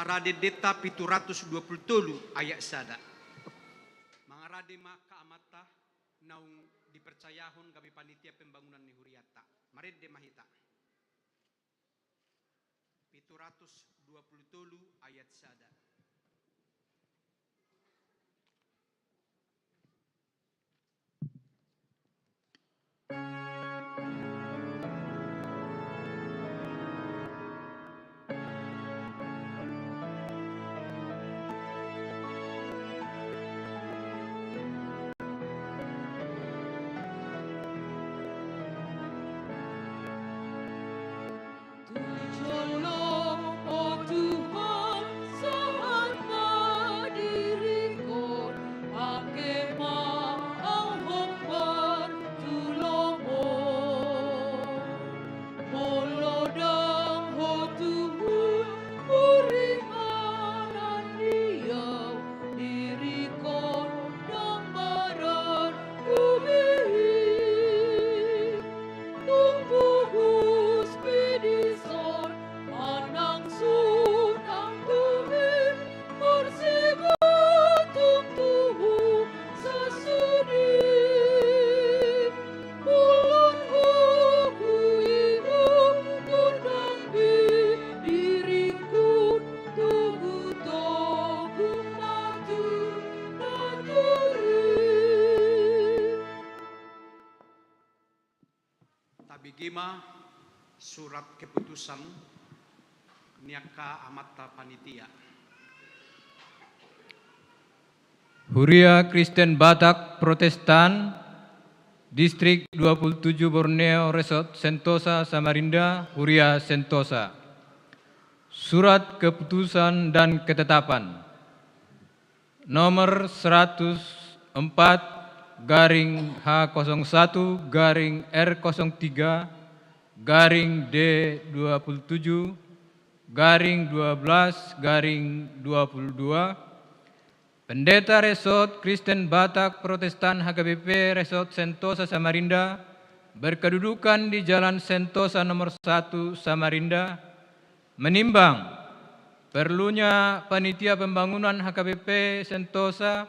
parade deta 727 ayat sada. Mangarade maka amata naung dipercayahon gabi panitia pembangunan ni Huriata. Marid de mahita. 727 ayat sada. Tabigima surat keputusan niaka amata panitia. Huria Kristen Batak Protestan Distrik 27 Borneo Resort Sentosa Samarinda Huria Sentosa. Surat keputusan dan ketetapan nomor 104 garing H01 garing R03 garing D27 garing 12 garing 22 Pendeta Resort Kristen Batak Protestan HKBP Resort Sentosa Samarinda berkedudukan di Jalan Sentosa nomor 1 Samarinda menimbang perlunya panitia pembangunan HKBP Sentosa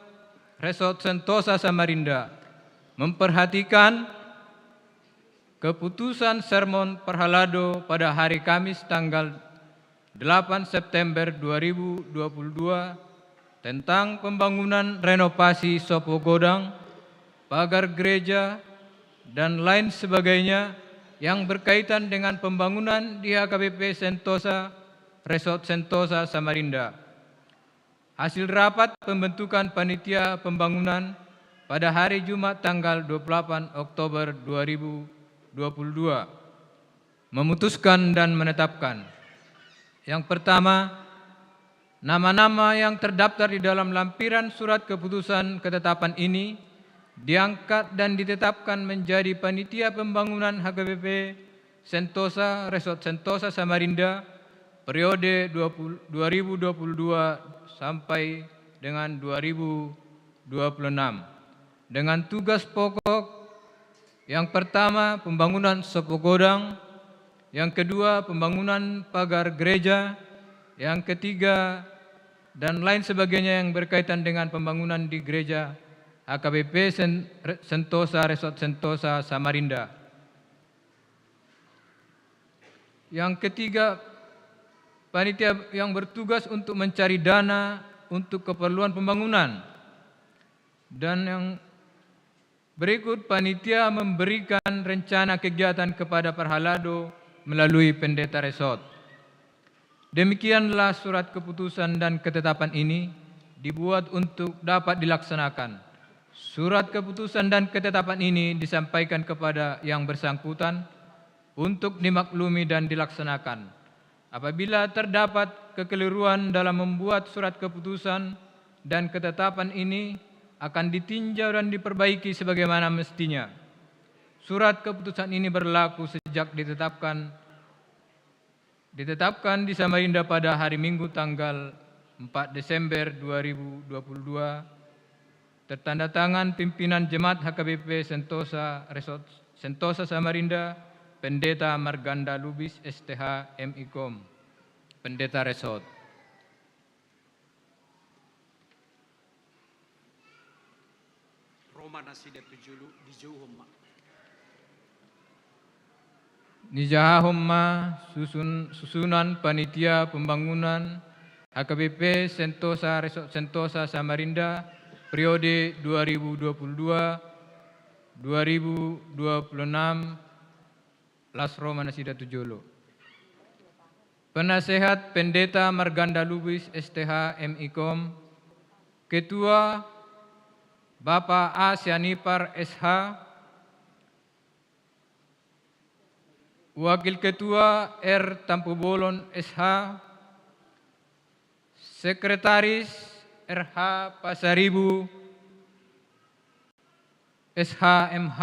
Resort Sentosa Samarinda memperhatikan keputusan sermon Perhalado pada hari Kamis tanggal 8 September 2022 tentang pembangunan renovasi Sopo Godang, pagar gereja, dan lain sebagainya yang berkaitan dengan pembangunan di HKBP Sentosa, Resort Sentosa Samarinda. Hasil rapat pembentukan panitia pembangunan pada hari Jumat tanggal 28 Oktober 2022 memutuskan dan menetapkan. Yang pertama, nama-nama yang terdaftar di dalam lampiran surat keputusan ketetapan ini diangkat dan ditetapkan menjadi panitia pembangunan HKBP Sentosa Resort Sentosa Samarinda periode 2022 sampai dengan 2026 dengan tugas pokok yang pertama pembangunan Sopo Godang, yang kedua pembangunan pagar gereja, yang ketiga dan lain sebagainya yang berkaitan dengan pembangunan di gereja HKBP Sentosa Resort Sentosa Samarinda. Yang ketiga, panitia yang bertugas untuk mencari dana untuk keperluan pembangunan. Dan yang berikut, panitia memberikan rencana kegiatan kepada Perhalado melalui pendeta resort. Demikianlah surat keputusan dan ketetapan ini dibuat untuk dapat dilaksanakan. Surat keputusan dan ketetapan ini disampaikan kepada yang bersangkutan untuk dimaklumi dan dilaksanakan. Apabila terdapat kekeliruan dalam membuat surat keputusan dan ketetapan ini akan ditinjau dan diperbaiki sebagaimana mestinya. Surat keputusan ini berlaku sejak ditetapkan di Samarinda pada hari Minggu tanggal 4 Desember 2022 tertanda tangan pimpinan Jemaat HKBP Sentosa Resort Sentosa Samarinda Pendeta Marganda Lubis STH MIKOM Pendeta Resort. Roma nasida tujulu di Johoma. Nijahahomma susunan panitia pembangunan HKBP Sentosa Resort Sentosa Samarinda periode 2022-2026 Las Roma Nasida Tujolo. Penasehat Pendeta Marganda Lubis STH MIKOM, Ketua Bapak A. Sianipar SH, Wakil Ketua R. Tampubolon SH, Sekretaris RH Pasaribu SHMH,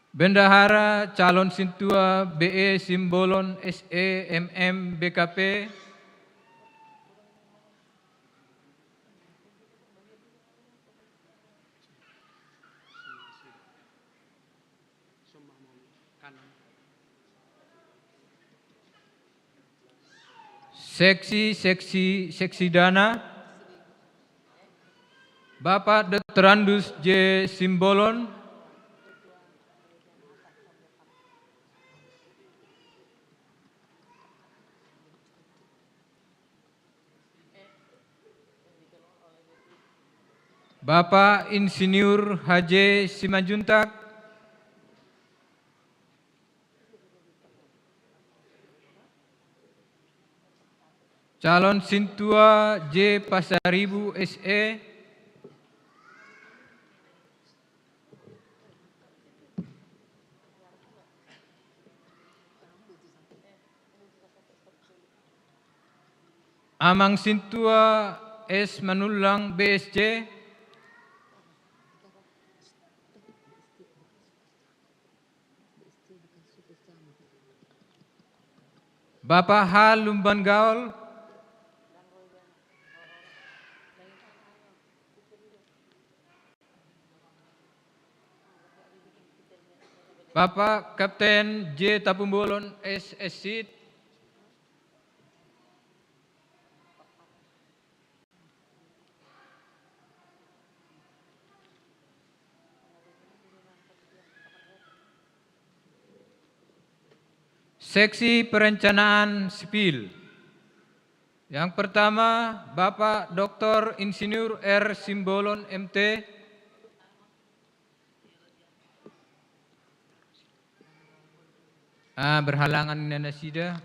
Bendahara Calon Sintua BE Simbolon SEMM BKP, Seksi Dana, Bapak Dr. Andus J. Simbolon, Bapak Insinyur HJ Simanjuntak, Calon Sintua J. Pasaribu SE, Amang Sintua S. Manulang BSC, Bapak H. Lumban Gaul, Bapak Kapten J. Tapumbolon SSC, Seksi Perencanaan Sipil. Yang pertama, Bapak Dr. Insinyur R. Simbolon MT, berhalangan Nasida.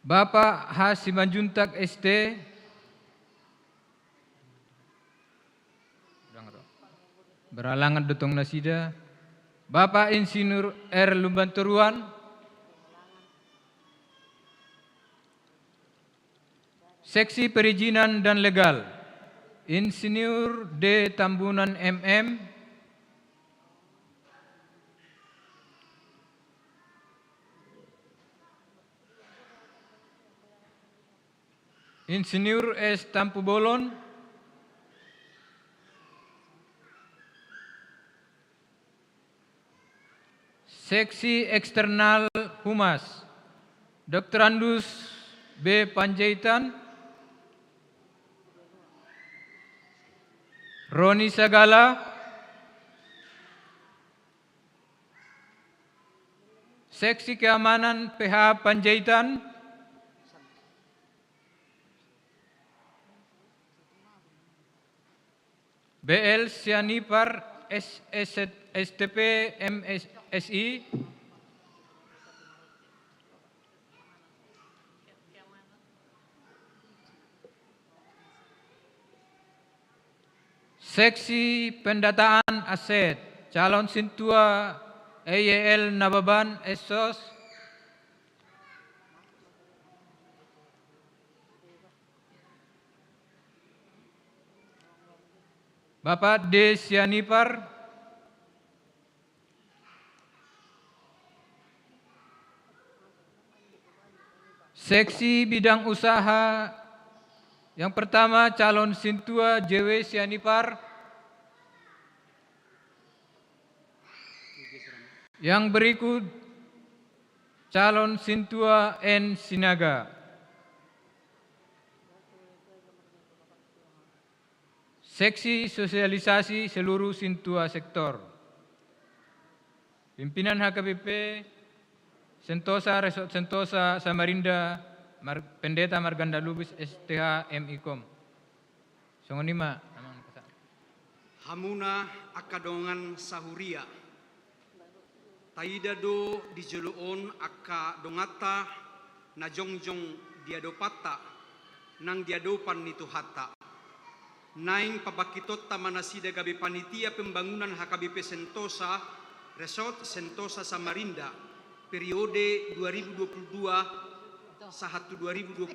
Bapak H. Simanjuntak ST, berhalangan Dotong Nasida. Bapak Insinyur R. Lumbanturuan, Seksi Perizinan dan Legal, Insinyur D. Tambunan MM, Insinyur S. Tampubolon, Seksi Eksternal Humas, Dr. Andus B. Panjaitan, Roni Sagala, Seksi Keamanan PH Panjaitan, BL Sianipar STP MSI, Seksi Pendataan Aset, Calon Sintua EYL Nababan Esos, Bapak D. Sianipar, Seksi Bidang Usaha. Yang pertama, Calon Sintua JW Sianipar. Yang berikut calon Sintua N. Sinaga. Seksi sosialisasi seluruh Sintua sektor. Pimpinan HKBP Sentosa Resort Sentosa Samarinda, Pendeta Marganda Lubis STH MIKOM. Songonima. Hamuna akadongan sahuria. Taida do di joloon aka dongata na jongjong diadopata nang diadopan nitu hata. Naing pabakitot tamanasida gabi panitia pembangunan HKBP Sentosa Resort Sentosa Samarinda periode 2022 sahatu 2026.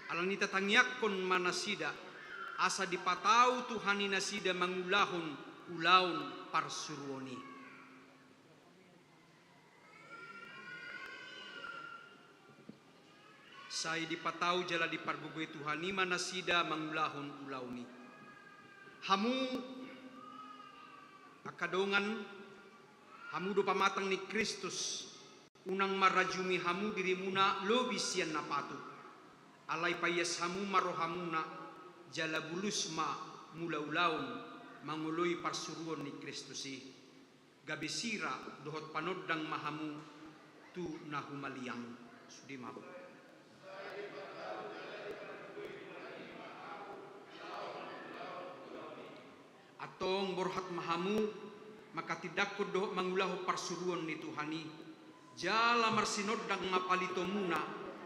Alanita tangiakon manasida asa dipatau Tuhani nasida mangulahun ulaun parsuruoni. Saya dipatau jala dipargugui Tuhani manasida mangulahun ulauni. Hamu akadongan hamu do pamatang ni Kristus unang marajumi hamu dirimuna lobisian napatu. Alai payas hamu marohamuna jala bulusma mula ulaun mangului parsuruan ni Kristusi. Gabisira dohot panodang mahamu tu nahumaliang sudimam. Atong borhat mahamu maka tidak kudo mangulahu parsuruan ni Tuhani jala marsinod dang mapalito muna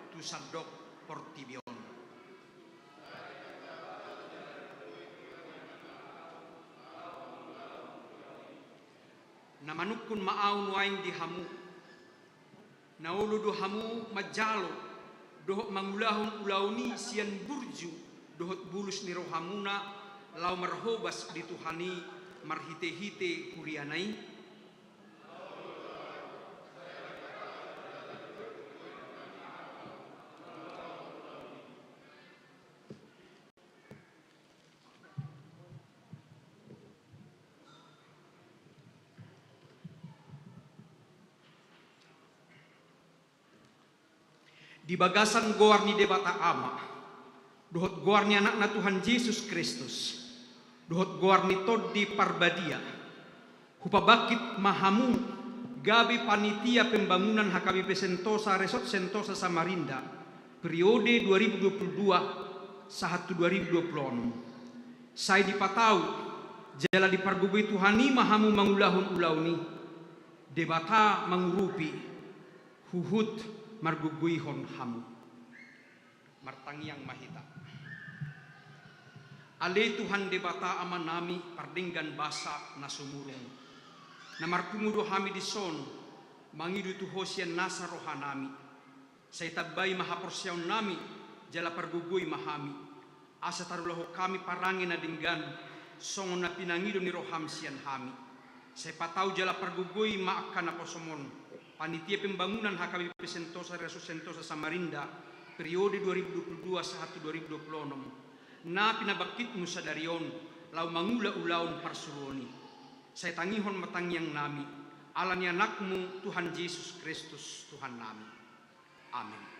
tu sadok portibion. Namanukun maaun waing di hamu naulu do hamu majalo dohot mangulahun ulauni sian burju dohot bulus ni rohamuna lau marhobas di Tuhani marhite-hite kurianai. Di bagasan goar ni debata ama dohot goar ni anak na Tuhan Yesus Kristus dohot goar ni todi parbadia hupabakit mahamu gabi panitia pembangunan HKBP Sentosa Resort Sentosa Samarinda periode 2022 sahatu 2026. Saya dipatau jala dipargugui Tuhani mahamu mangulahun ulauni debata mangurupi huhut marguguihon hamu martangiang mahita. Ale Tuhan debata amanami pardinggan basa na sumurong. Na markumudo hami di son mangidu tuhosian nasa rohanami. Say tagbay mahaporsyaw nami jala pargugoy mahami. Asa tarulahu kami parangin na dinggan songon na pinangido ni roham sian hami. Say pataw jala pargugoy maakan na posomon. Panitia pembangunan HKBP Sentosa Resort Sentosa Samarinda periode 2022 sahatu 2026. Na pinabakit mo sa darion lau mangula ulaun parsuruoni. Saya tangihon matangyang nami ala ni anakmu Tuhan Yesus Kristus Tuhan nami. Amin.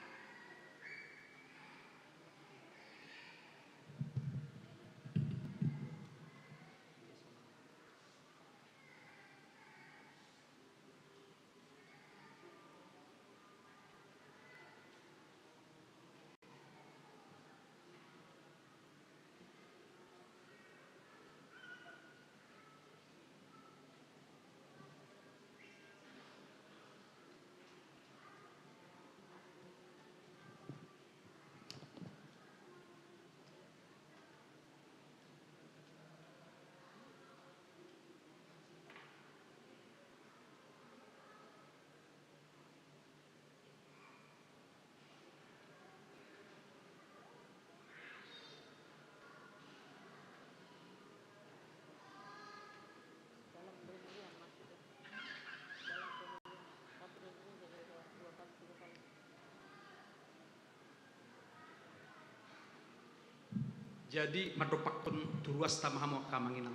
Jadi madopak turuas tamahamu kamanginang.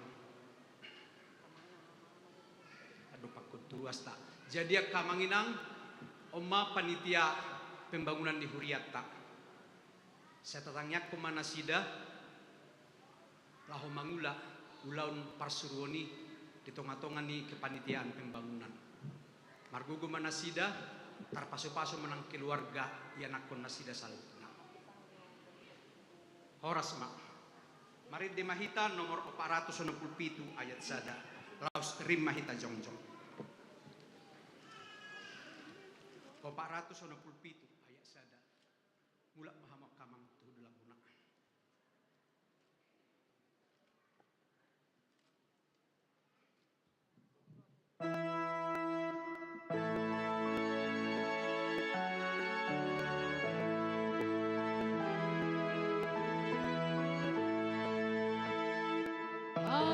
Madopak turuas ruasta. Jadi kamanginang Oma panitia pembangunan di Huriatta. Saya tatangnya ko manasida laho mangula ulaun parsuruoni di tonga-tonga ni kepanitiaan pembangunan. Margugo manasida tarpaso-paso menang keluarga yang akon nasida salutna. Horas ma. Mari di Mahita nomor 467 ayat sada. Laos rim Mahita jongjong. 467 ayat sada. Mula mahamak kamang tuhudulang guna.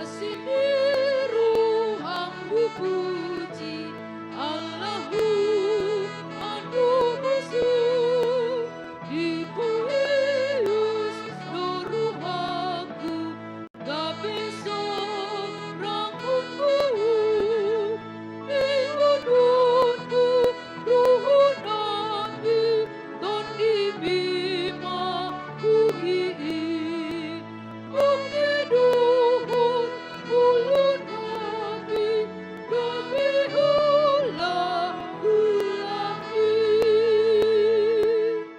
Asibiru hambu puji Allahu anu musu dipuhius doruhaku gabeso rambutku ingudunku ruhun nabi tondi bima uhi'i bukti duhun ulun nabi gabe ulang-ulangi.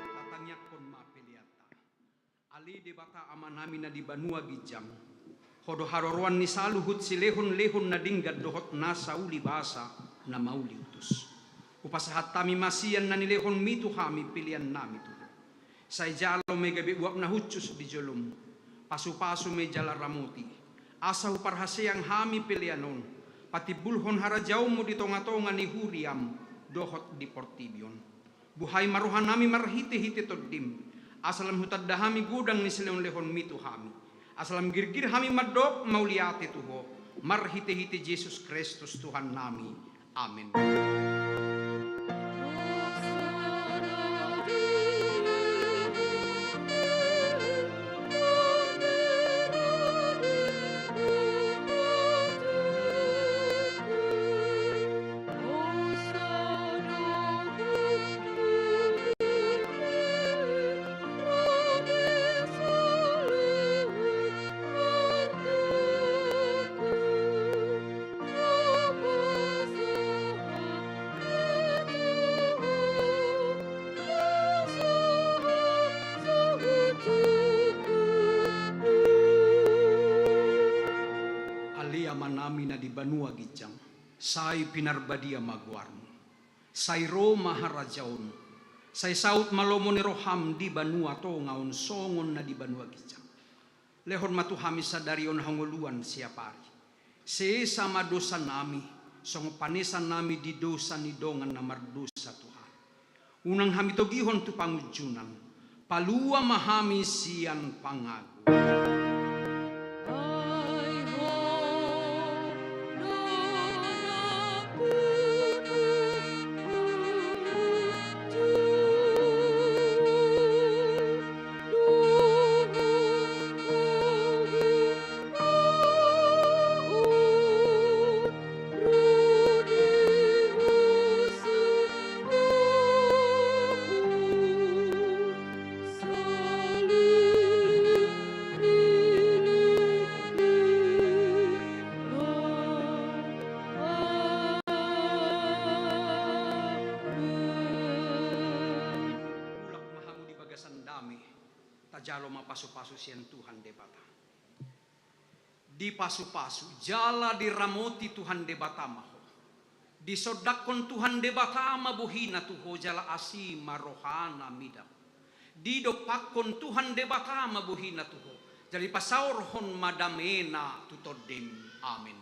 Tatangnya kon maapeliata. Ali de bata amanami na di Banua Gijang. Hodo haroroan ni saluhut si lehon-lehon na dinggat dohot na sauli basa na mauli utus. Upasahat tami masian na nilehon mitu hami pilihan nami tu. Say jalo may gabi uap na hutsus di jolom. Pasu-pasu may jala ramuti. Asa uparhaseang hami pilihanon. Pati bulhon harajaw mo di tonga-tonga ni Huriam dohot di Portibion. Buhay maruhan nami marhiti-hiti toddim. Asalam hutad dahami gudang ni sileon lehon mitu hami. Asalam girgir hami madok mauliate tuho. Marhiti-hiti Jesus Kristus Tuhan nami. Amin. Manami na di Banua Gijang, say pinarbadia magwarmo, say Roma harajaon, say saut malomo ni Roham di Banua to ngaon songon na di Banua Gijang. Lehon matuhami sa darion hanguluan siapari. Se sama dosa nami, song panesan nami di dosa ni dongan na mardosa Tuhan. Unang hamitogihon tu pangujunan, palua mahami sian pangago. Jalo mapasu-pasu sian Tuhan debata. Di pasu-pasu jala diramoti Tuhan debata maho. Di sodakon Tuhan debata mabuhina tuho jala asi marohana mida. Di dopakon Tuhan debata mabuhina tuho. Jadi pasaur hon madamena tutodem. Amin.